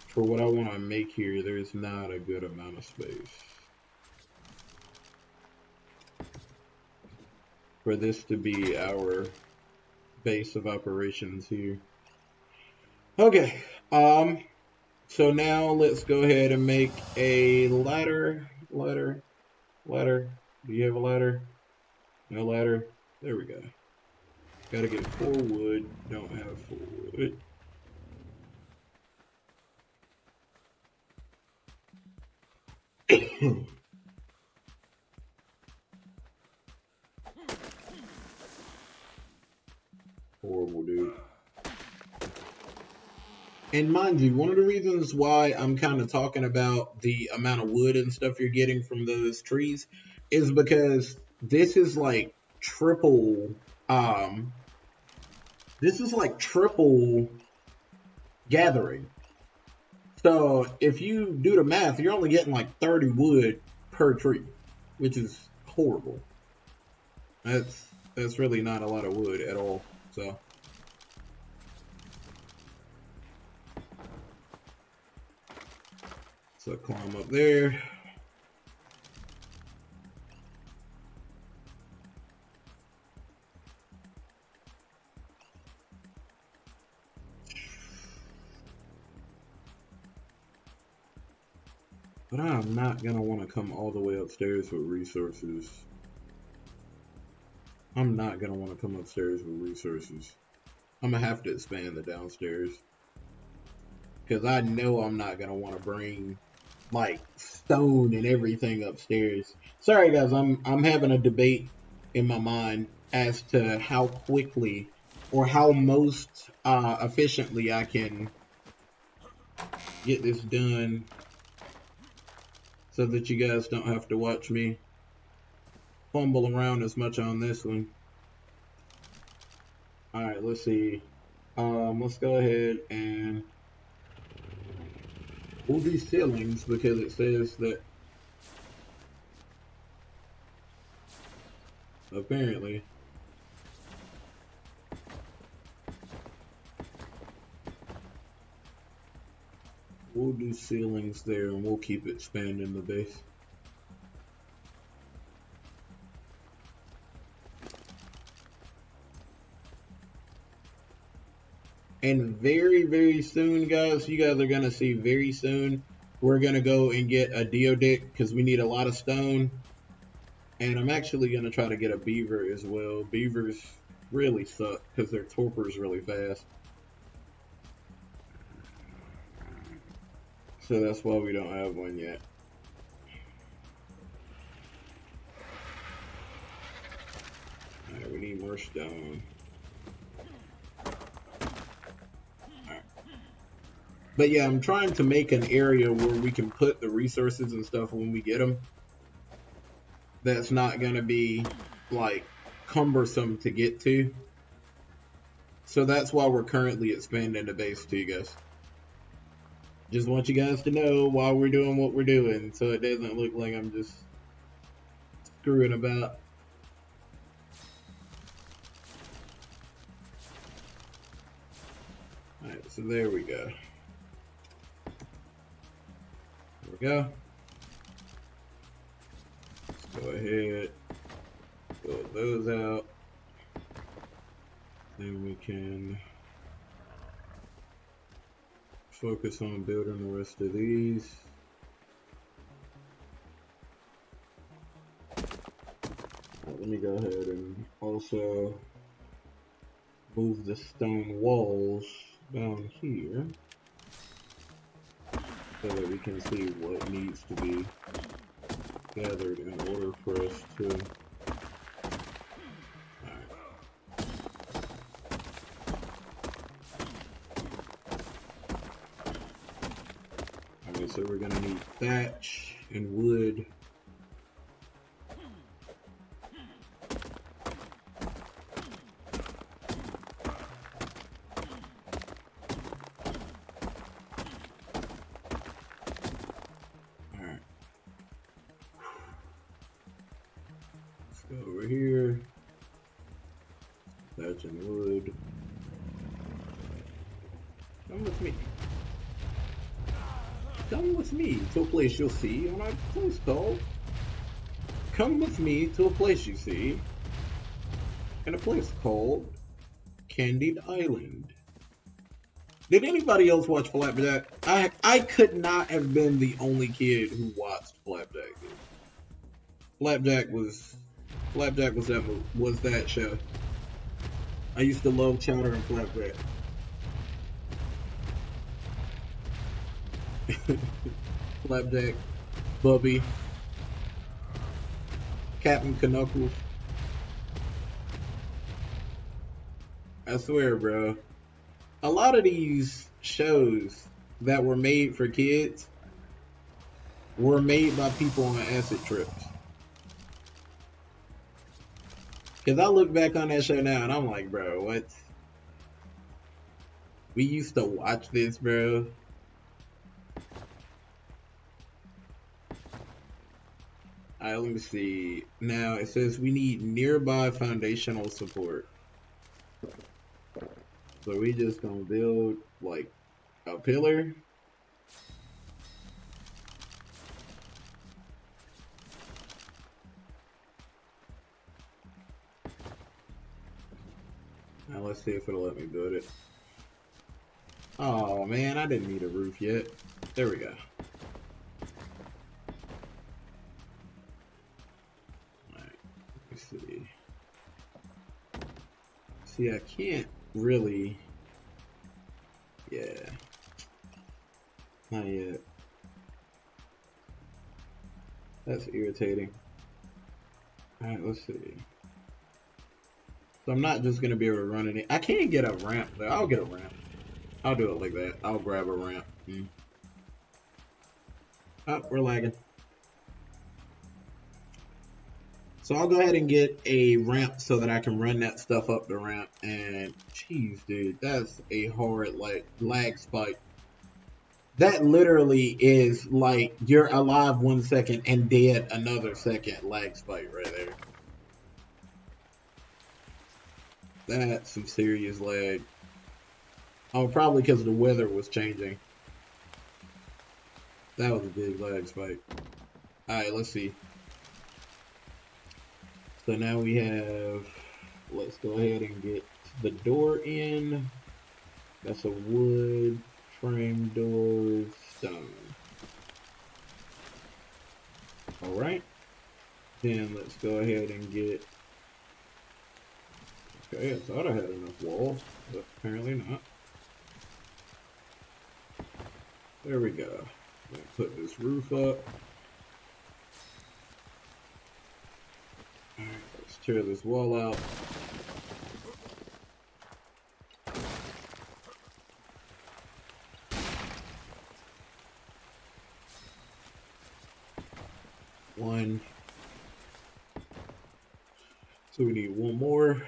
for what I want to make here, there's not a good amount of space for this to be our base of operations here. Okay, so now let's go ahead and make a ladder. Do you have a ladder? No ladder. There we go. Gotta get 4 wood. Don't have 4 wood. Horrible, dude. And mind you, one of the reasons why I'm kind of talking about the amount of wood and stuff you're getting from those trees is because this is like triple, gathering. So if you do the math, you're only getting like 30 wood per tree, which is horrible. That's really not a lot of wood at all. So climb up there. But I'm not gonna want to come all the way upstairs with resources. I'm not gonna want to come upstairs with resources. I'm gonna have to expand the downstairs. Because I know I'm not gonna want to bring like stone and everything upstairs. Sorry guys, I'm having a debate in my mind as to how quickly or how most efficiently I can get this done so that you guys don't have to watch me fumble around as much on this one. Alright, let's see. Let's go ahead and pull these ceilings because it says that apparently we'll do ceilings there and we'll keep expanding the base. And very, very soon, guys, you guys are going to see very soon, we're going to go and get a geodeck because we need a lot of stone. And I'm actually going to try to get a beaver as well. Beavers really suck because their torpor is really fast. So that's why we don't have one yet. Alright, we need more stone. But yeah, I'm trying to make an area where we can put the resources and stuff when we get them. That's not going to be, like, cumbersome to get to. So that's why we're currently expanding the base too, guys. Just want you guys to know why we're doing what we're doing, so it doesn't look like I'm just screwing about. Alright, so there we go. There we go. Let's go ahead, build those out. Then we can focus on building the rest of these. Let let me go ahead and also move the stone walls down here so that we can see what needs to be gathered in order for us to... Alright. Okay, so we're gonna need thatch and wood. Alright. Let's go over here. Thatch and wood. Come with me. Come with me to a place you'll see on a place called... Come with me to a place you see in a place called Candied Island. Did anybody else watch Flapjack? I could not have been the only kid who watched Flapjack. Flapjack was that show. I used to love Chowder and Flapjack. Flapjack, Bubby, Captain Knuckles. I swear, bro. A lot of these shows that were made for kids were made by people on acid trips. Because I look back on that show now and I'm like, bro, what? We used to watch this, bro. Alright, let me see. Now it says we need nearby foundational support. So we just gonna build like a pillar. Now let's see if it'll let me build it. Oh man, I didn't need a roof yet. There we go. Alright, let's see. See, I can't really... Yeah. Not yet. That's irritating. Alright, let's see. So I'm not just gonna be able to run it. I can't get a ramp though. I'll get a ramp. I'll do it like that. I'll grab a ramp. Oh, we're lagging. So I'll go ahead and get a ramp so that I can run that stuff up the ramp. And jeez, dude, that's a hard like lag spike. That literally is like you're alive 1 second and dead another second lag spike right there. That's some serious lag. Oh, probably because the weather was changing. That was a big lag spike. Alright, let's see. So now we have, let's go ahead and get the door in. That's a wood frame door, stone. Alright. Then let's go ahead and get, okay, I thought I had enough walls, but apparently not. There we go. I'm gonna put this roof up. Alright, let's tear this wall out. One. So we need one more.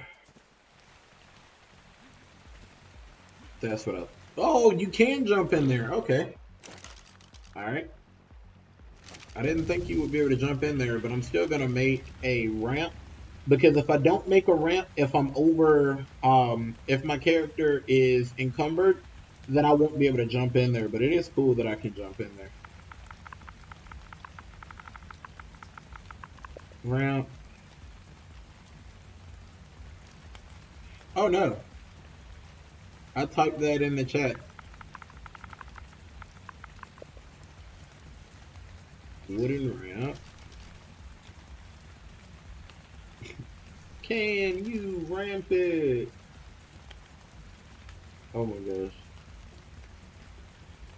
That's what I... Oh, you can jump in there. Okay. Alright. I didn't think you would be able to jump in there, but I'm still going to make a ramp. Because if I don't make a ramp, if I'm over... if my character is encumbered, then I won't be able to jump in there. But it is cool that I can jump in there. Ramp. Oh no. I typed that in the chat. Wooden ramp. Can you ramp it? Oh my gosh.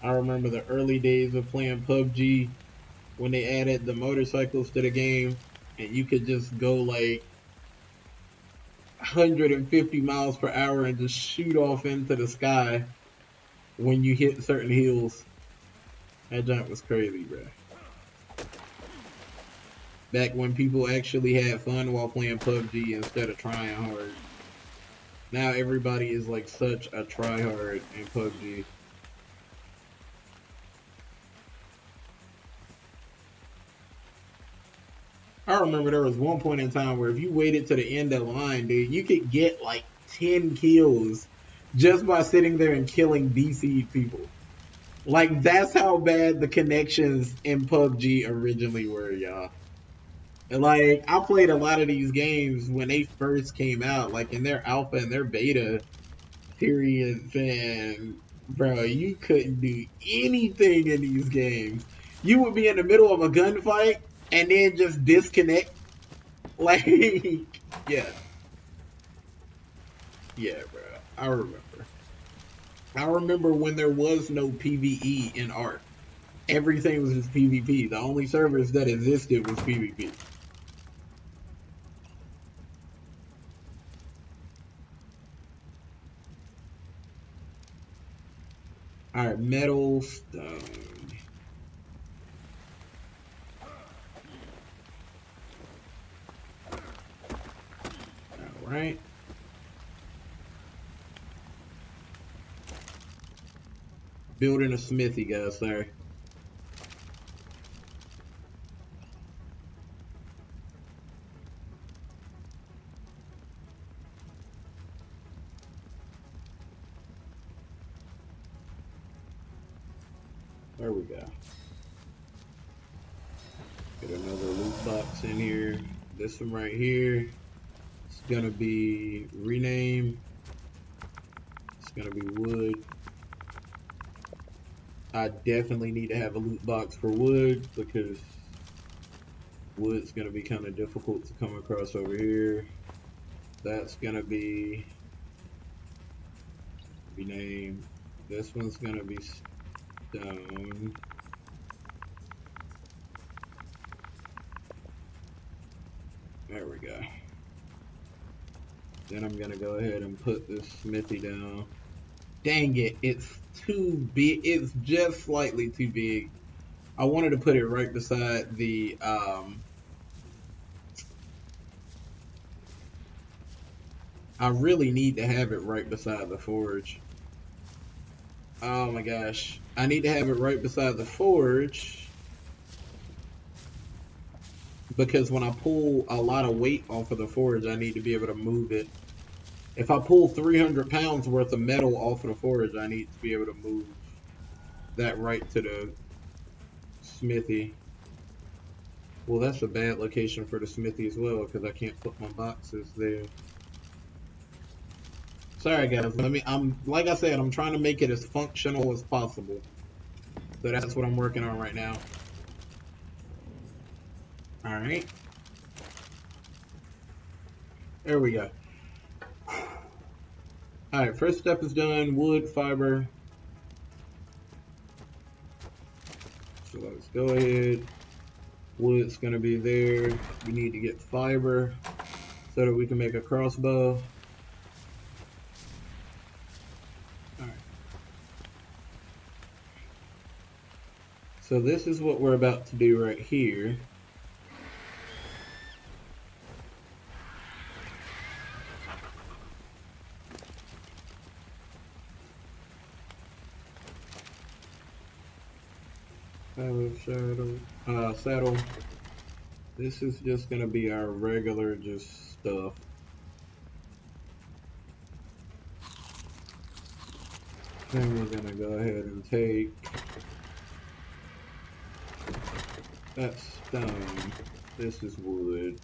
I remember the early days of playing PUBG when they added the motorcycles to the game and you could just go like 150 miles per hour and just shoot off into the sky when you hit certain hills. That jump was crazy, bro. Back when people actually had fun while playing PUBG instead of trying hard. Now everybody is like such a tryhard in PUBG. I remember there was one point in time where if you waited to the end of the line, dude, you could get like 10 kills just by sitting there and killing DC people. Like, that's how bad the connections in PUBG originally were, y'all. And like, I played a lot of these games when they first came out, like in their alpha and their beta periods, and bro, you couldn't do anything in these games. You would be in the middle of a gunfight and then just disconnect. Like, yeah, yeah, bro. I remember. I remember when there was no PvE in Ark. Everything was just PvP. The only servers that existed was PvP. All right, metal stone. All right. Building a smithy, guys. Sorry. There we go. Get another loot box in here. This one right here. It's gonna be rename. It's gonna be wood. I definitely need to have a loot box for wood because wood's gonna be kind of difficult to come across over here. That's gonna be rename. This one's gonna be stone. There we go. Then I'm gonna go ahead and put this smithy down. Dang it, it's too big. It's just slightly too big. I wanted to put it right beside the I really need to have it right beside the forge. Oh my gosh. I need to have it right beside the forge because when I pull a lot of weight off of the forge, I need to be able to move it. If I pull 300 pounds worth of metal off of the forge, I need to be able to move that right to the smithy. Well, that's a bad location for the smithy as well because I can't put my boxes there. Sorry guys, I'm like I said, I'm trying to make it as functional as possible. So that's what I'm working on right now. All right. There we go. All right, first step is done. Wood, fiber. So let's go ahead. Wood's gonna be there. We need to get fiber so that we can make a crossbow. All right. So this is what we're about to do right here. Saddle. This is just gonna be our regular just stuff. Then we're gonna go ahead and take that stone. This is wood.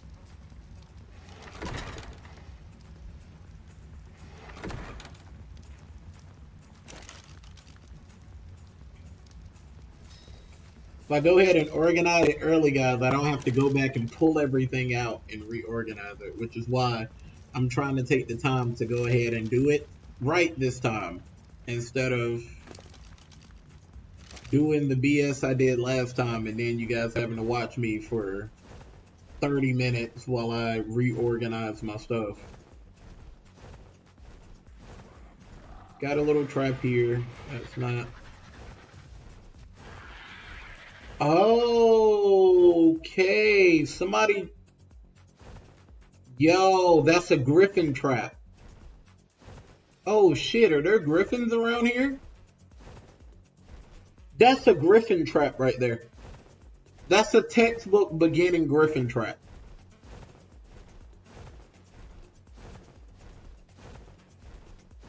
If I go ahead and organize it early, guys, I don't have to go back and pull everything out and reorganize it, which is why I'm trying to take the time to go ahead and do it right this time instead of doing the BS I did last time and then you guys having to watch me for 30 minutes while I reorganize my stuff. Got a little trap here. That's not... Okay, somebody... Yo, that's a griffin trap. Oh shit, are there griffins around here? That's a griffin trap right there. That's a textbook beginning griffin trap.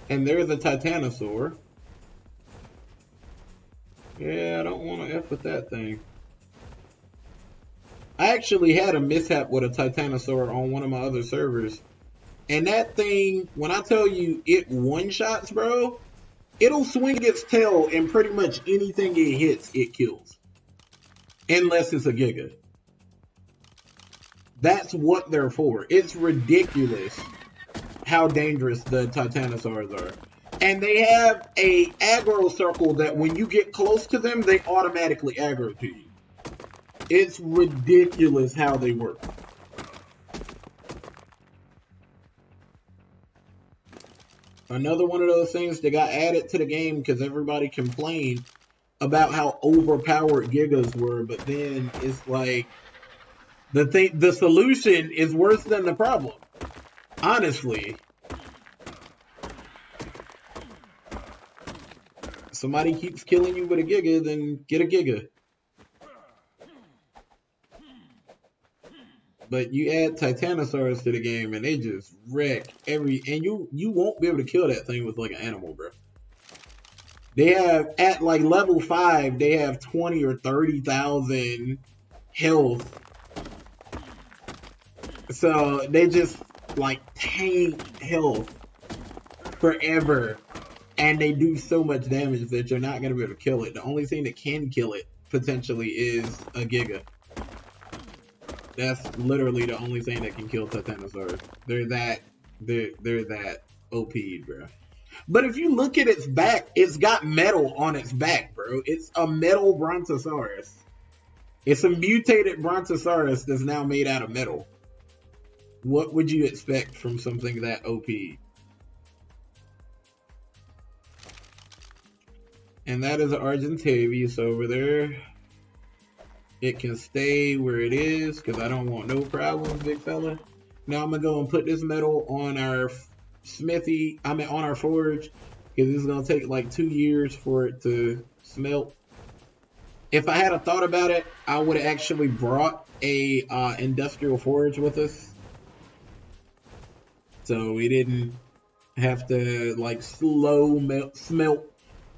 And there's a titanosaur. Yeah, I don't want to F with that thing. I actually had a mishap with a titanosaur on one of my other servers. And that thing, when I tell you it one-shots, bro, it'll swing its tail and pretty much anything it hits, it kills. Unless it's a Giga. That's what they're for. It's ridiculous how dangerous the titanosaurs are. And they have a aggro circle that when you get close to them, they automatically aggro to you. It's ridiculous how they work. Another one of those things that got added to the game because everybody complained about how overpowered Gigas were, but then it's like the solution is worse than the problem. Honestly. Somebody keeps killing you with a Giga, then get a Giga. But you add Titanosaurus to the game and they just wreck and you won't be able to kill that thing with like an animal, bro. They have, at like level 5, they have 20 or 30,000 health. So they just like tank health forever. And they do so much damage that you're not going to be able to kill it. The only thing that can kill it, potentially, is a Giga. That's literally the only thing that can kill Titanosaurus. They're that OP, bro. But if you look at its back, it's got metal on its back, bro. It's a metal Brontosaurus. It's a mutated Brontosaurus that's now made out of metal. What would you expect from something that OP? And that is Argentavius over there. It can stay where it is because I don't want no problems, big fella. Now I'm going to go and put this metal on our on our forge because this is going to take like 2 years for it to smelt. If I had a thought about it, I would have actually brought a industrial forge with us. So we didn't have to like slow smelt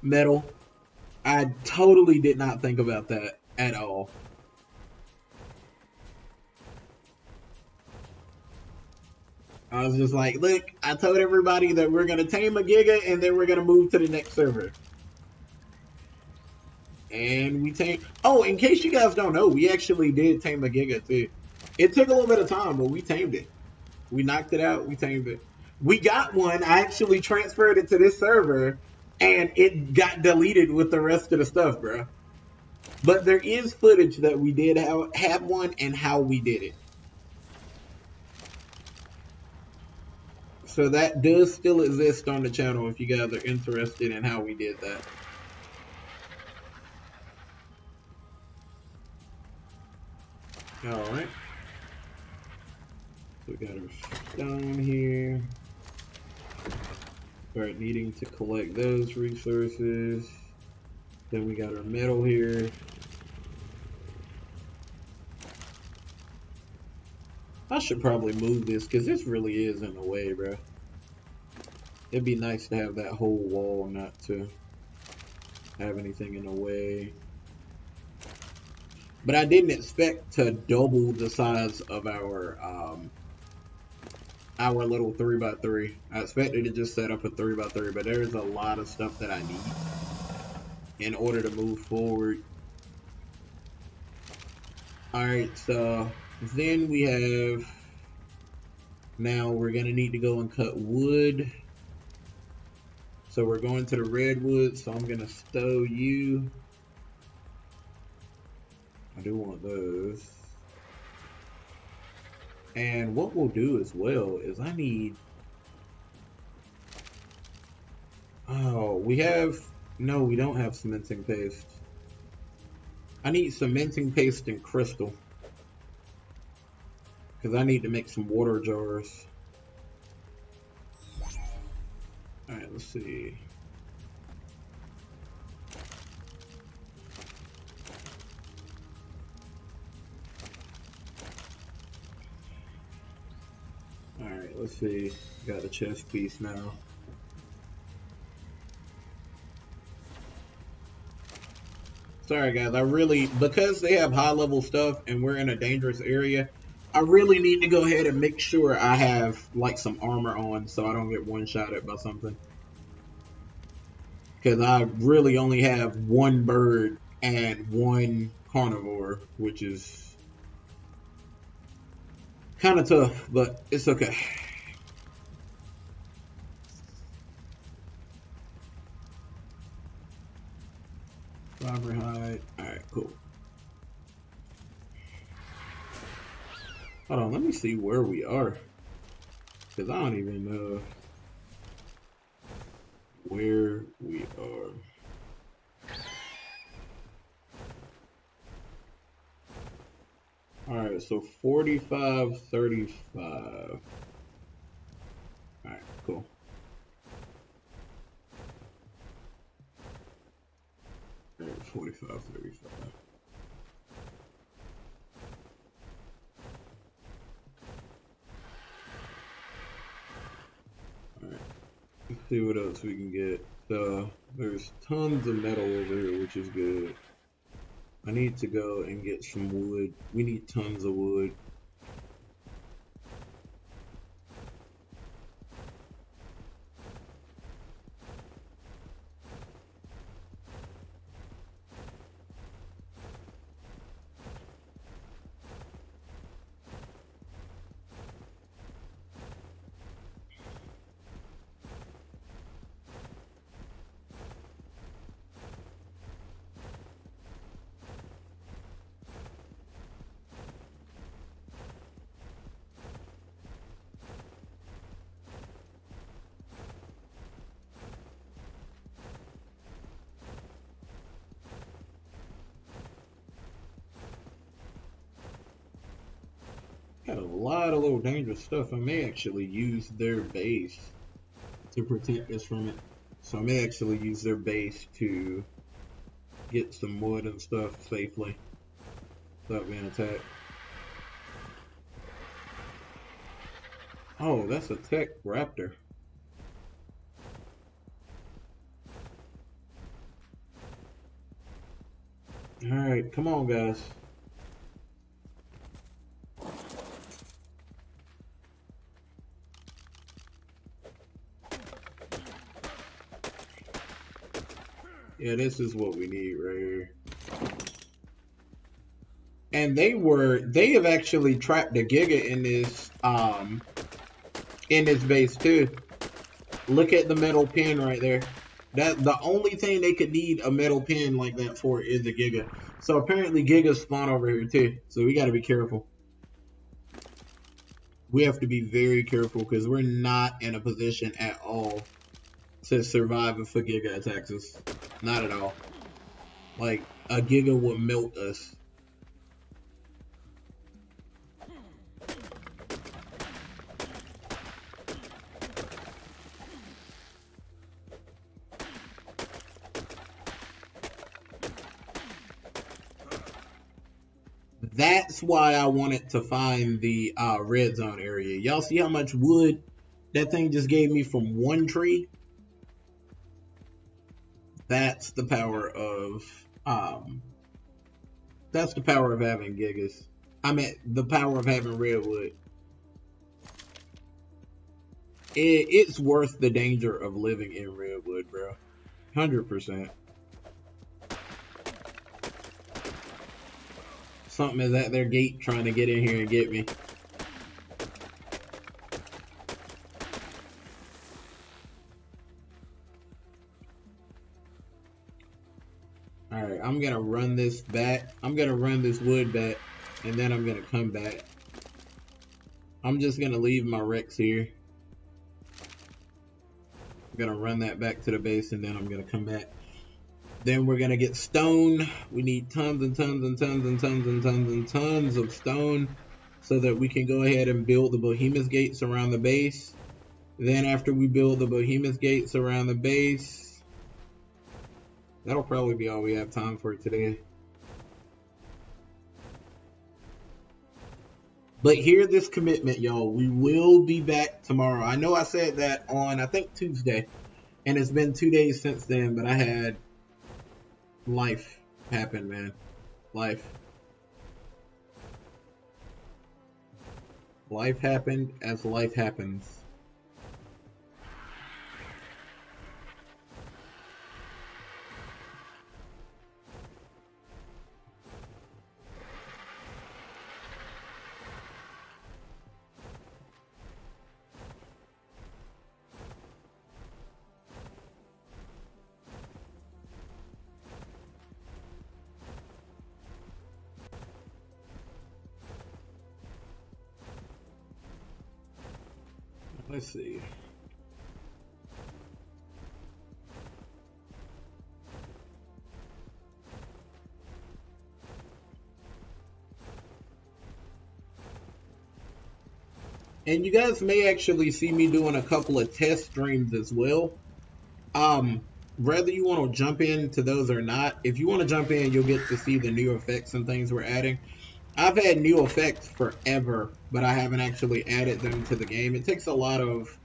metal. I totally did not think about that at all. I was just like, look, I told everybody that we're going to tame a Giga and then we're going to move to the next server. And we tamed... Oh, in case you guys don't know, we actually did tame a Giga too. It took a little bit of time, but we tamed it. We knocked it out, we tamed it. We got one, I actually transferred it to this server, and it got deleted with the rest of the stuff, bro. But there is footage that we did have one and how we did it. So that does still exist on the channel if you guys are interested in how we did that. Alright. We got our stone here. Start needing to collect those resources. Then we got our metal here. I should probably move this because this really is in the way, bro. It'd be nice to have that whole wall not to have anything in the way. But I didn't expect to double the size of our little 3x3. I expected to just set up a 3x3, but there's a lot of stuff that I need in order to move forward. Alright, so then we have, now we're going to need to go and cut wood. So we're going to the redwood, so I'm going to stow you. I do want those. And what we'll do as well is I need, oh, we have, no, we don't have cementing paste. I need cementing paste and crystal. Because I need to make some water jars. Alright, let's see. Alright, let's see. Got a chest piece now. Sorry guys, I really, because they have high level stuff and we're in a dangerous area, I really need to go ahead and make sure I have like some armor on so I don't get one-shotted by something. Because I really only have one bird and one carnivore, which is kind of tough, but it's okay. Fiber hide. Alright, cool. Hold on, let me see where we are. Because I don't even know where we are. Alright, so 45, 35. Alright, cool. Alright, 45, 35. Alright, let's see what else we can get. So, there's tons of metal over here, which is good. I need to go and get some wood. We need tons of wood. Got a lot of little dangerous stuff. I may actually use their base to protect us from it. So I may actually use their base to get some wood and stuff safely without being attacked. Oh, that's a tech raptor. Alright, come on guys. Yeah, this is what we need right here. And they have actually trapped a Giga in this base too. Look at the metal pin right there. That the only thing they could need a metal pin like that for is a Giga. So apparently Gigas spawn over here too. So we gotta be careful. We have to be very careful because we're not in a position at all to survive if a Giga attacks us. Not at all. Like, a Giga would melt us. That's why I wanted to find the red zone area. Y'all see how much wood that thing just gave me from one tree? That's the power of having gigas. I mean the power of having redwood. It's worth the danger of living in redwood, bro. 100%. something is at their gate trying to get in here and get me. Alright, I'm gonna run this back. I'm gonna run this wood back, and then I'm gonna come back. I'm just gonna leave my Rex here. I'm gonna run that back to the base, and then I'm gonna come back. Then we're gonna get stone. We need tons and tons and tons and tons and tons and tons of stone so that we can go ahead and build the behemoth gates around the base. Then after we build the behemoth gates around the base, that'll probably be all we have time for today. But hear this commitment, y'all. We will be back tomorrow. I know I said that on, I think, Tuesday. And it's been 2 days since then, but I had life happen, man. Life. Life happened as life happens. Let's see. And you guys may actually see me doing a couple of test streams as well. Whether you want to jump into those or not, if you want to jump in, you'll get to see the new effects and things we're adding. I've had new effects forever, but I haven't actually added them to the game. It takes a lot of,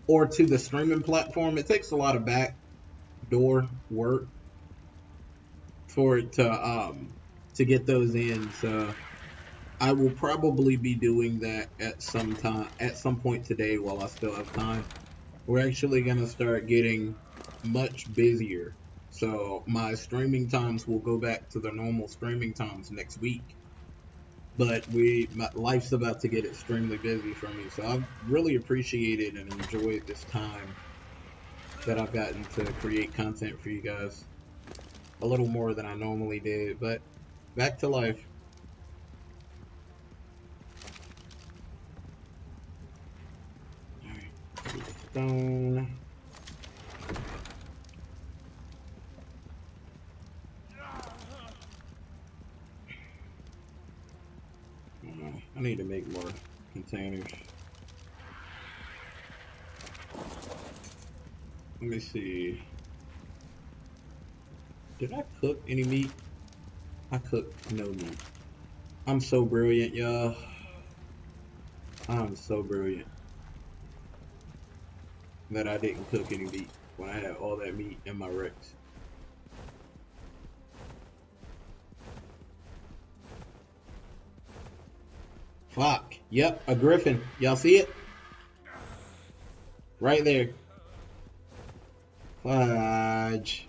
or to the streaming platform, it takes a lot of backdoor work for it to get those in. So I will probably be doing that at some point today while I still have time. We're actually gonna start getting much busier, so my streaming times will go back to the normal streaming times next week. But my life's about to get extremely busy for me, so I've really appreciated and enjoyed this time that I've gotten to create content for you guys. A little more than I normally did, but back to life. Alright, stone. I need to make more containers. Let me see. Did I cook any meat? I cooked no meat. I'm so brilliant, y'all. I'm so brilliant that I didn't cook any meat when I had all that meat in my Rex. Fuck. Yep, a griffin. Y'all see it? Right there. Fudge.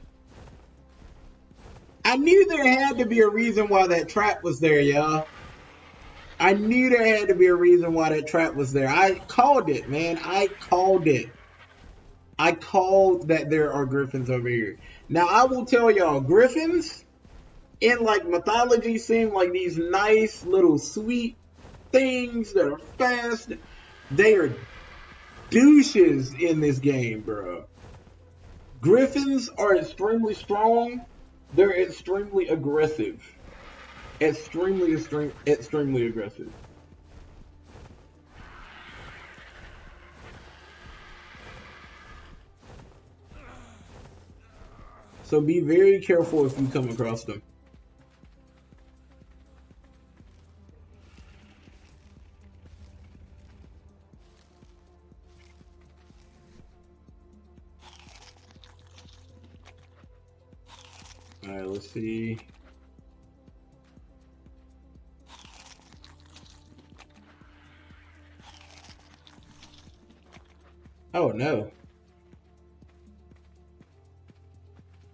I knew there had to be a reason why that trap was there, y'all. I knew there had to be a reason why that trap was there. I called it, man. I called it. I called that there are griffins over here. Now, I will tell y'all, griffins in, like, mythology seem like these nice little sweet things that are fast. They are douches in this game, bro. Griffins are extremely strong. They're extremely aggressive. Extremely aggressive. So be very careful if you come across them. Alright, let's see. Oh no.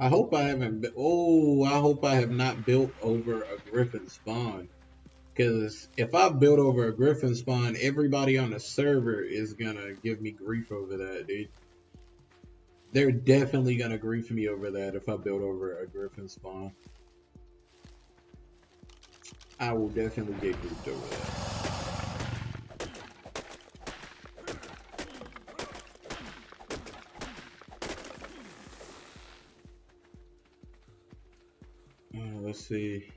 I hope I haven't I hope I have not built over a griffin spawn. Because if I build over a griffin spawn, everybody on the server is gonna give me grief over that, dude. They're definitely gonna grief me over that if I build over a griffin spawn. I will definitely get griefed over that. Let's see.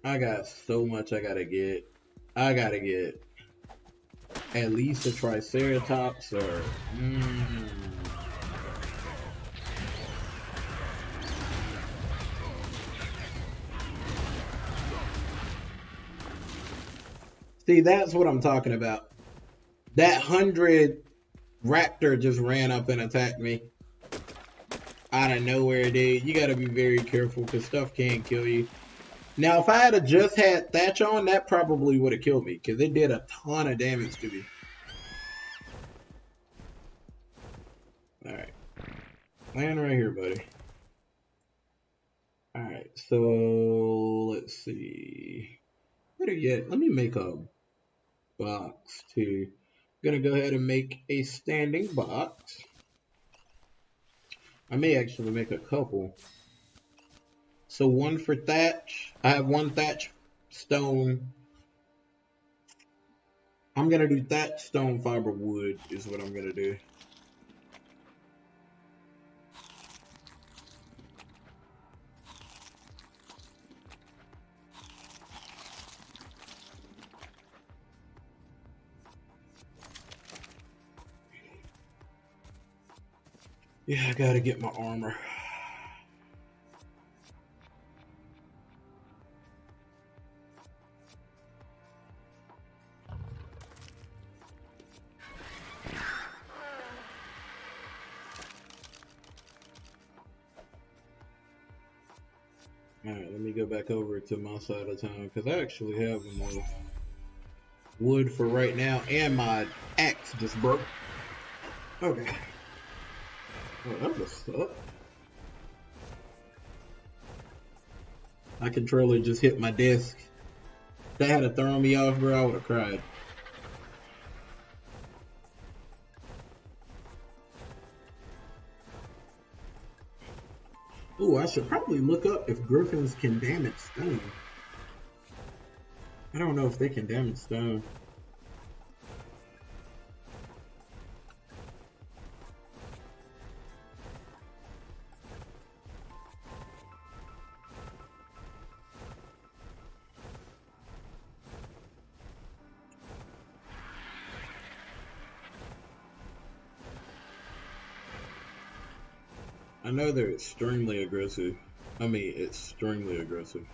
I got so much I gotta get. I gotta get at least a Triceratops or... See, that's what I'm talking about. That 100 raptor just ran up and attacked me. Out of nowhere, dude. You gotta be very careful because stuff can kill you. Now, if I had just had Thatch on, that probably would have killed me because it did a ton of damage to me. Alright. Land right here, buddy. Alright, so let's see. Better yet, let me make a box too. I'm gonna go ahead and make a standing box. I may actually make a couple. So one for thatch. I have one thatch stone. I'm gonna do thatch stone fiber wood is what I'm gonna do. Yeah, I gotta get my armor. Alright, let me go back over to my side of town because I actually have enough wood for right now and my axe just broke. Okay. Oh, that was suck. My controller just hit my desk. If that had thrown me off, bro, I would have cried. Ooh, I should probably look up if griffins can damage stone. I don't know if they can damage stone. I know they're extremely aggressive. I mean, extremely aggressive.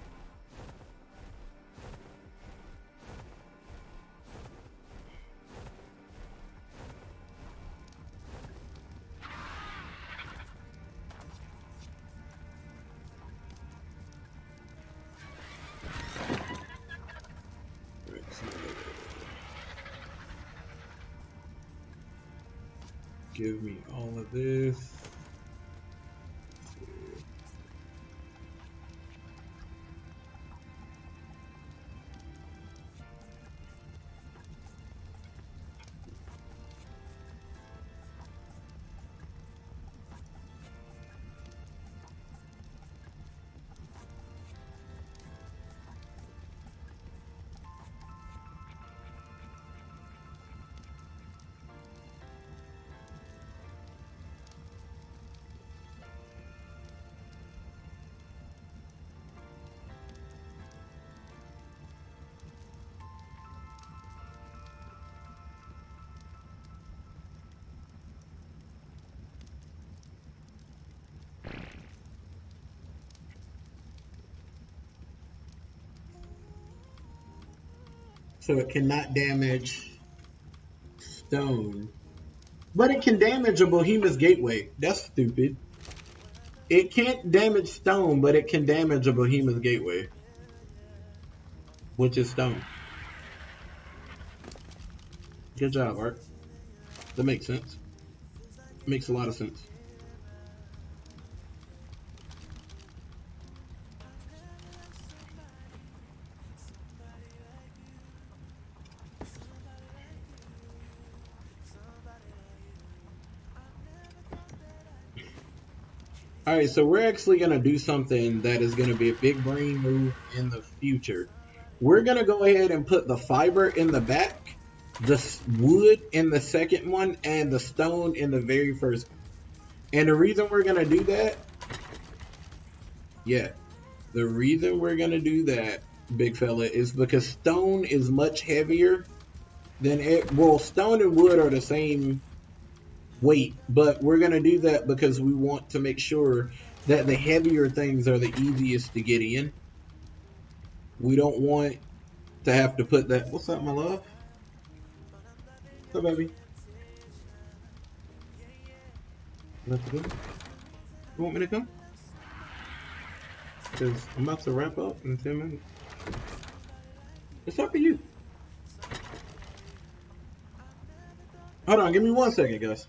Give me all of this. So it cannot damage stone. But it can damage a Behemoth's Gateway. That's stupid. It can't damage stone, but it can damage a Behemoth's Gateway. Which is stone. Good job, Art. That makes sense. Makes a lot of sense. Alright, so we're actually going to do something that is going to be a big brain move in the future. We're going to go ahead and put the fiber in the back, the wood in the second one, and the stone in the very first one. And the reason we're going to do that, the reason we're going to do that, big fella, is because stone is much heavier than it. Well, stone and wood are the same weight, but we're going to do that because we want to make sure that the heavier things are the easiest to get in. We don't want to have to put that. What's up, my love? What's up, baby? Let's go. You want me to come? Because I'm about to wrap up in 10 minutes. It's up to you. Hold on, give me 1 second, guys.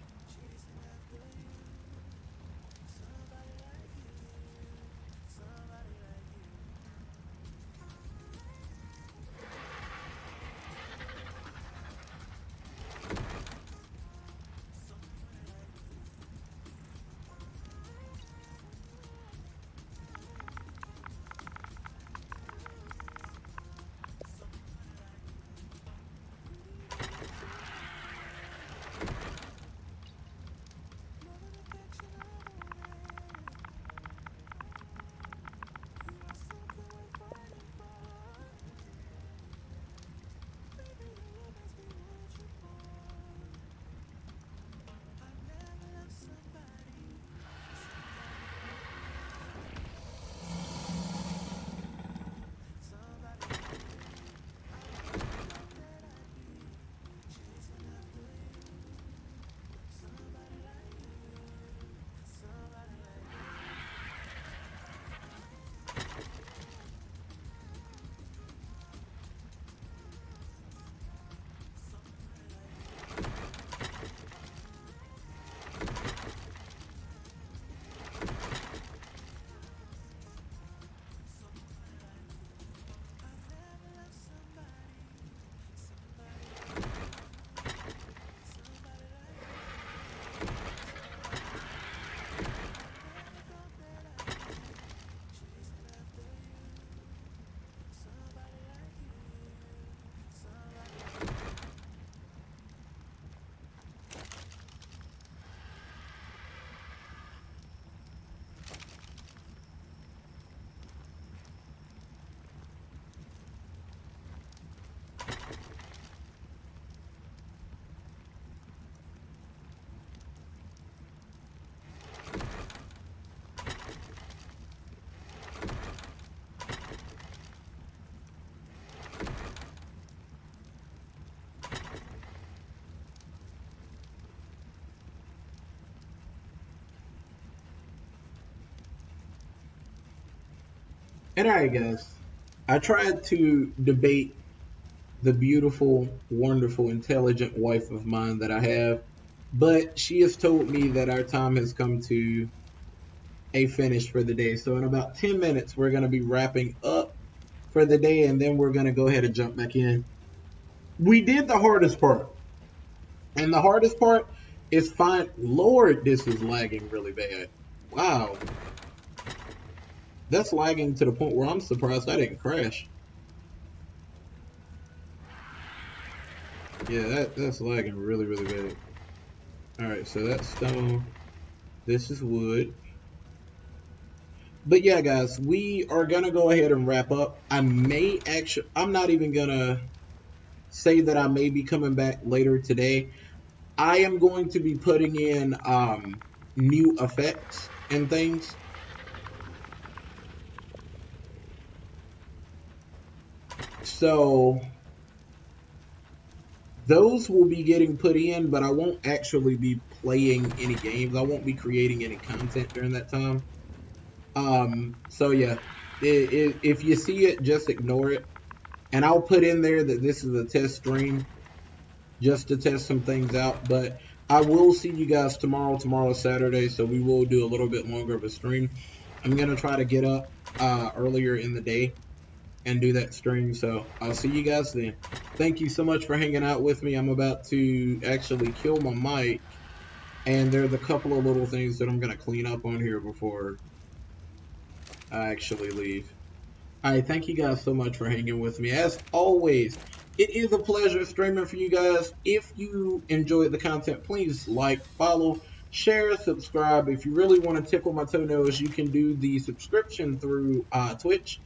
And alright, guys, I tried to debate the beautiful, wonderful, intelligent wife of mine that I have, but she has told me that our time has come to a finish for the day. So in about 10 minutes, we're going to be wrapping up for the day, and then we're going to go ahead and jump back in. We did the hardest part, and the hardest part is fine. Lord, this is lagging really bad. Wow. That's lagging to the point where I'm surprised I didn't crash. Yeah, that's lagging really, really bad. Alright, so that's stone. This is wood. But yeah, guys, we are going to go ahead and wrap up. I'm not even going to say that I may be coming back later today. I am going to be putting in new effects and things. So those will be getting put in, but I won't actually be playing any games. I won't be creating any content during that time. So yeah, if you see it, just ignore it. And I'll put in there that this is a test stream just to test some things out. But I will see you guys tomorrow. Tomorrow's Saturday, so we will do a little bit longer of a stream. I'm going to try to get up earlier in the day and do that stream. So I'll see you guys then. Thank you so much for hanging out with me. I'm about to actually kill my mic And there's a couple of little things that I'm going to clean up on here before I actually leave. Alright, thank you guys so much for hanging with me. As always, it is a pleasure streaming for you guys. If you enjoyed the content, please like, follow, share, subscribe. If you really want to tickle my toenails, you can do the subscription through Twitch.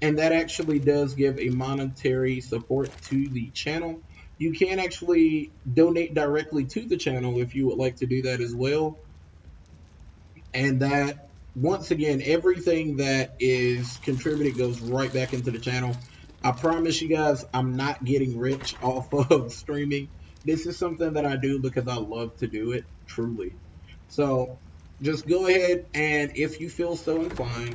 And that actually does give a monetary support to the channel. You can actually donate directly to the channel if you would like to do that as well. And that, once again, everything that is contributed goes right back into the channel. I promise you guys, I'm not getting rich off of streaming. This is something that I do because I love to do it, truly. So just go ahead, and if you feel so inclined,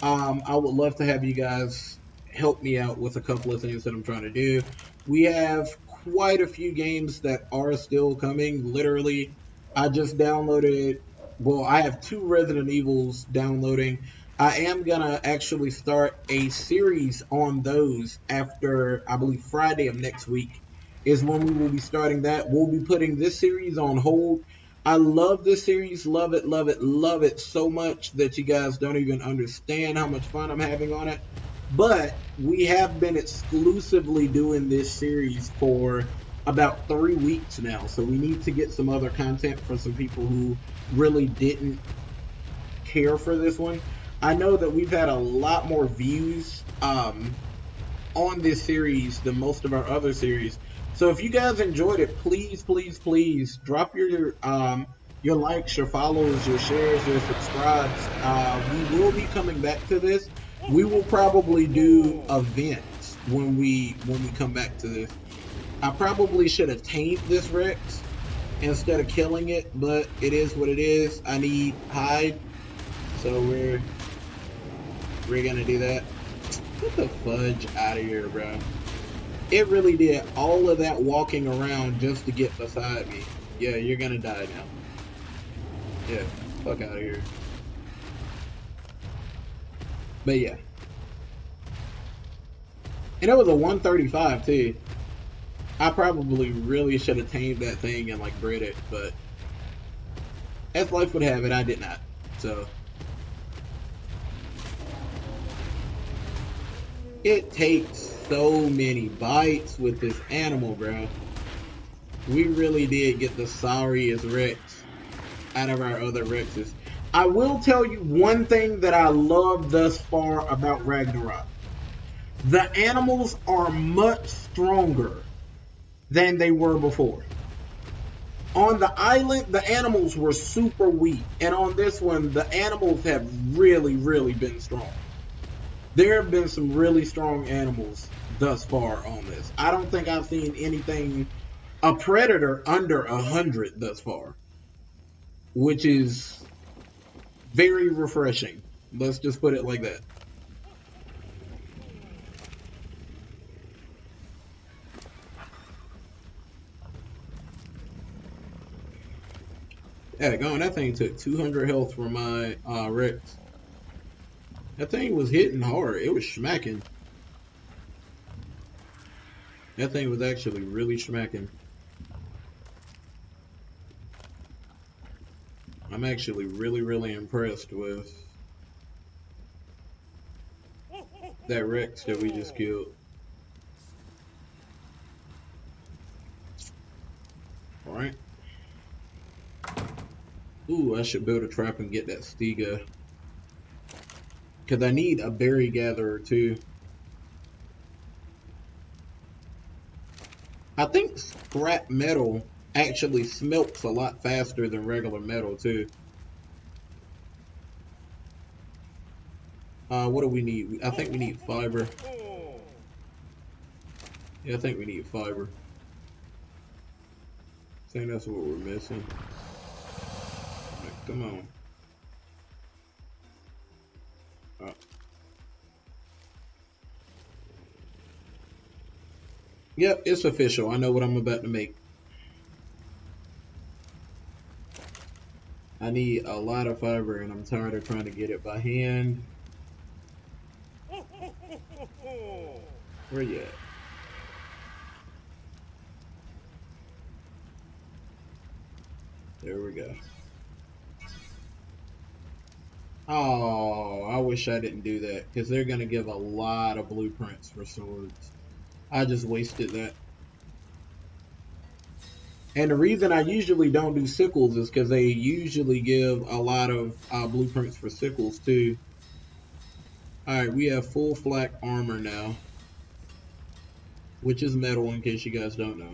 I would love to have you guys help me out with a couple of things that I'm trying to do. We have quite a few games that are still coming. Literally, I just downloaded, well, I have 2 Resident Evils downloading. I am going to actually start a series on those after, I believe, Friday of next week is when we will be starting that. We'll be putting this series on hold. I love this series, love it, love it, love it so much that you guys don't even understand how much fun I'm having on it. But we have been exclusively doing this series for about 3 weeks now. So we need to get some other content for some people who really didn't care for this one. I know that we've had a lot more views on this series than most of our other series. So if you guys enjoyed it, please, please, please drop your likes, your follows, your shares, your subscribes. We will be coming back to this. We will probably do events when we come back to this. I probably should have tamed this Rex instead of killing it, but it is what it is. I need hide, so we're gonna do that. Get the fudge out of here, bro. It really did all of that walking around just to get beside me. Yeah, you're gonna die now. Yeah, fuck out of here. But yeah. And it was a 135 too. I probably really should have tamed that thing and like bred it, but as life would have it, I did not. So it takes so many bites with this animal, bro. We really did get the sorriest Rex out of our other Rexes. I will tell you one thing that I love thus far about Ragnarok. The animals are much stronger than they were before. On the island, the animals were super weak. And on this one, the animals have really, really been strong. There have been some really strong animals thus far on this. I don't think I've seen anything, a predator under 100 thus far, which is very refreshing. Let's just put it like that. Yeah, going, that thing took 200 health from my Rex. That thing was hitting hard. It was smacking. That thing was actually really smacking. I'm actually really, really impressed with that Rex that we just killed. Alright. Ooh, I should build a trap and get that Stiga. Because I need a berry gatherer too. I think scrap metal actually smelts a lot faster than regular metal too. What do we need? I think we need fiber. Yeah, I think we need fiber. I think that's what we're missing. Right, come on. Yep, it's official. I know what I'm about to make. I need a lot of fiber, and I'm tired of trying to get it by hand. Where you at? There we go. go. Oh, I wish I didn't do that, because they're going to give a lot of blueprints for swords. I just wasted that. And the reason I usually don't do sickles is because they usually give a lot of blueprints for sickles too. Alright, we have full flak armor now, which is metal in case you guys don't know.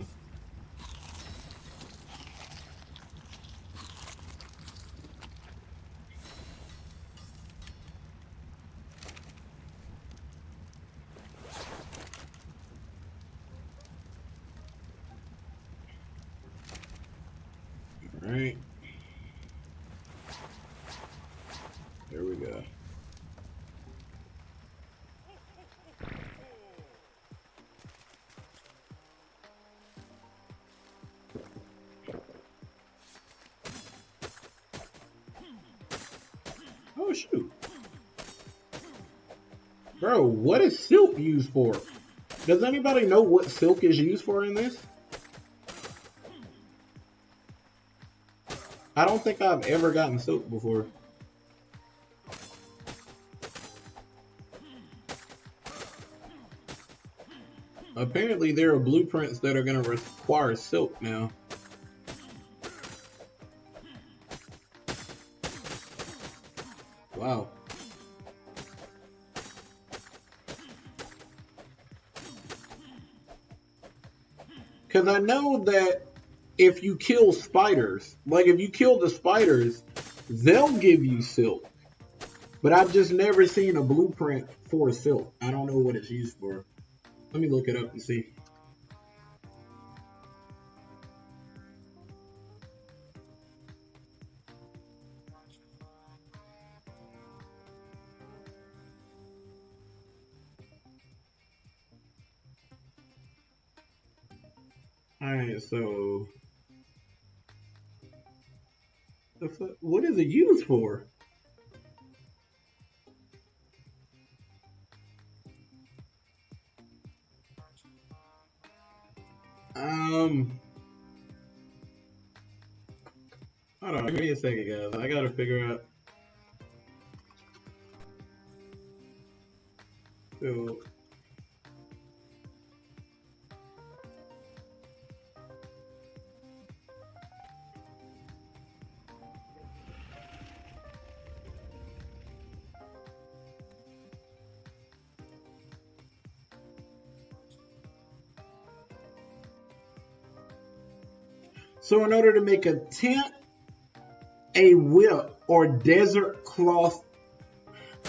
Alright. There we go. Oh shoot. Bro, what is silk used for? Does anybody know what silk is used for in this? I don't think I've ever gotten silk before. Apparently there are blueprints that are going to require silk now. Wow. Because I know that if you kill spiders, like if you kill the spiders, they'll give you silk. But I've just never seen a blueprint for silk. I don't know what it's used for. Let me look it up and see. Alright, so what is it used for? Hold on, give me a second, guys. I gotta figure out. So, in order to make a tent, a whip, or desert cloth.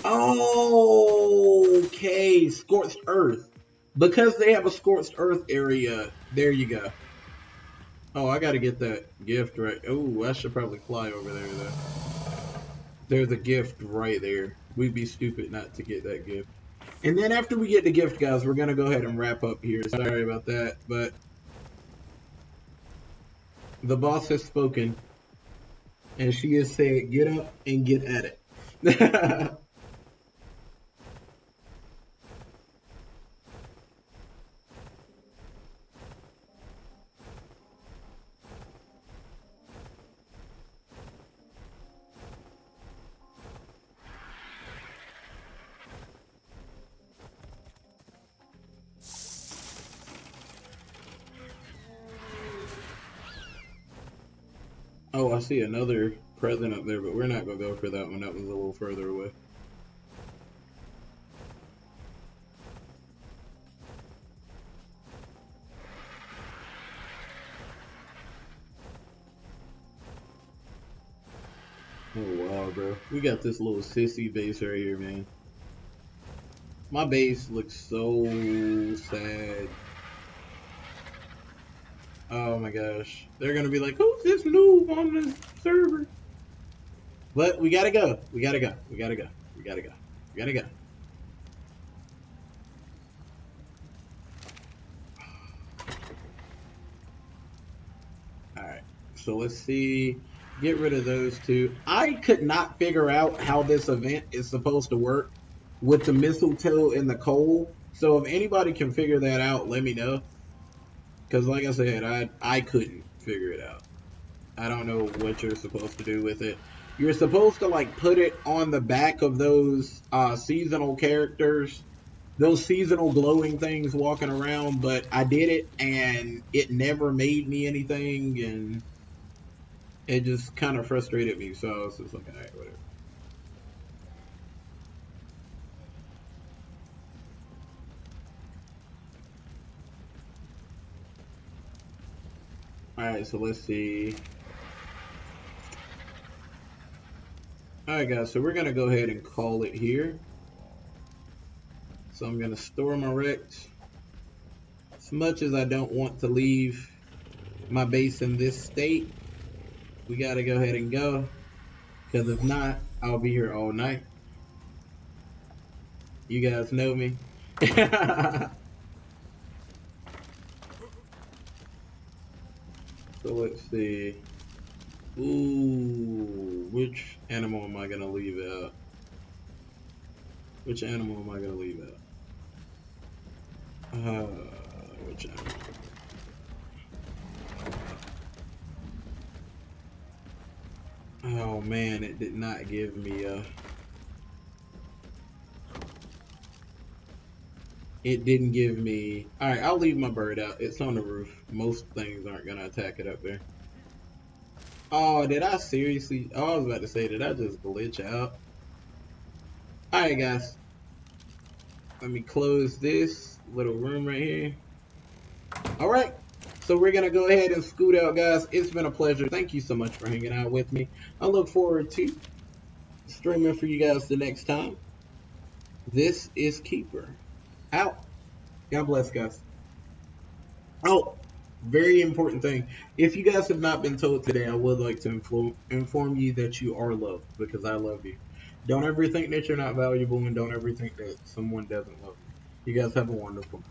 Oh, okay, scorched earth. Because they have a scorched earth area. There you go. Oh, I gotta get that gift right. Oh, I should probably fly over there though. There's a gift right there. We'd be stupid not to get that gift. And then after we get the gift, guys, we're gonna go ahead and wrap up here. Sorry about that, but the boss has spoken, and she has said, get up and get at it. Oh, I see another present up there, but we're not going to go for that one. That was a little further away. Oh, wow, bro. We got this little sissy base right here, man. My base looks so sad. Oh my gosh. They're gonna be like, who's this noob on this server? But we gotta go. We gotta go. We gotta go. We gotta go. We gotta go. Alright. So let's see. Get rid of those two. I could not figure out how this event is supposed to work with the mistletoe and the coal. So if anybody can figure that out, let me know. Because like I said, I couldn't figure it out. I don't know what you're supposed to do with it. You're supposed to like put it on the back of those seasonal characters, those seasonal glowing things walking around, but I did it and it never made me anything, and it just kind of frustrated me. So I was just like, all right, whatever. All right, so let's see. All right, guys, so we're gonna go ahead and call it here. So I'm gonna store my Rex. As much as I don't want to leave my base in this state, we gotta go ahead and go. Because if not, I'll be here all night. You guys know me. So let's see. Ooh, which animal am I gonna leave out? Which animal am I gonna leave out? Which animal? Oh man, it did not give me a. It didn't give me. All right, I'll leave my bird out. It's on the roof. Most things aren't gonna attack it up there. Oh, did I seriously? Oh, I was about to say, did I just glitch out? All right, guys. Let me close this little room right here. All right. So we're going to go ahead and scoot out, guys. It's been a pleasure. Thank you so much for hanging out with me. I look forward to streaming for you guys the next time. This is Keeper. Out. God bless, guys. Oh, very important thing. If you guys have not been told today, I would like to inform you that you are loved because I love you. Don't ever think that you're not valuable, and don't ever think that someone doesn't love you. You guys have a wonderful night.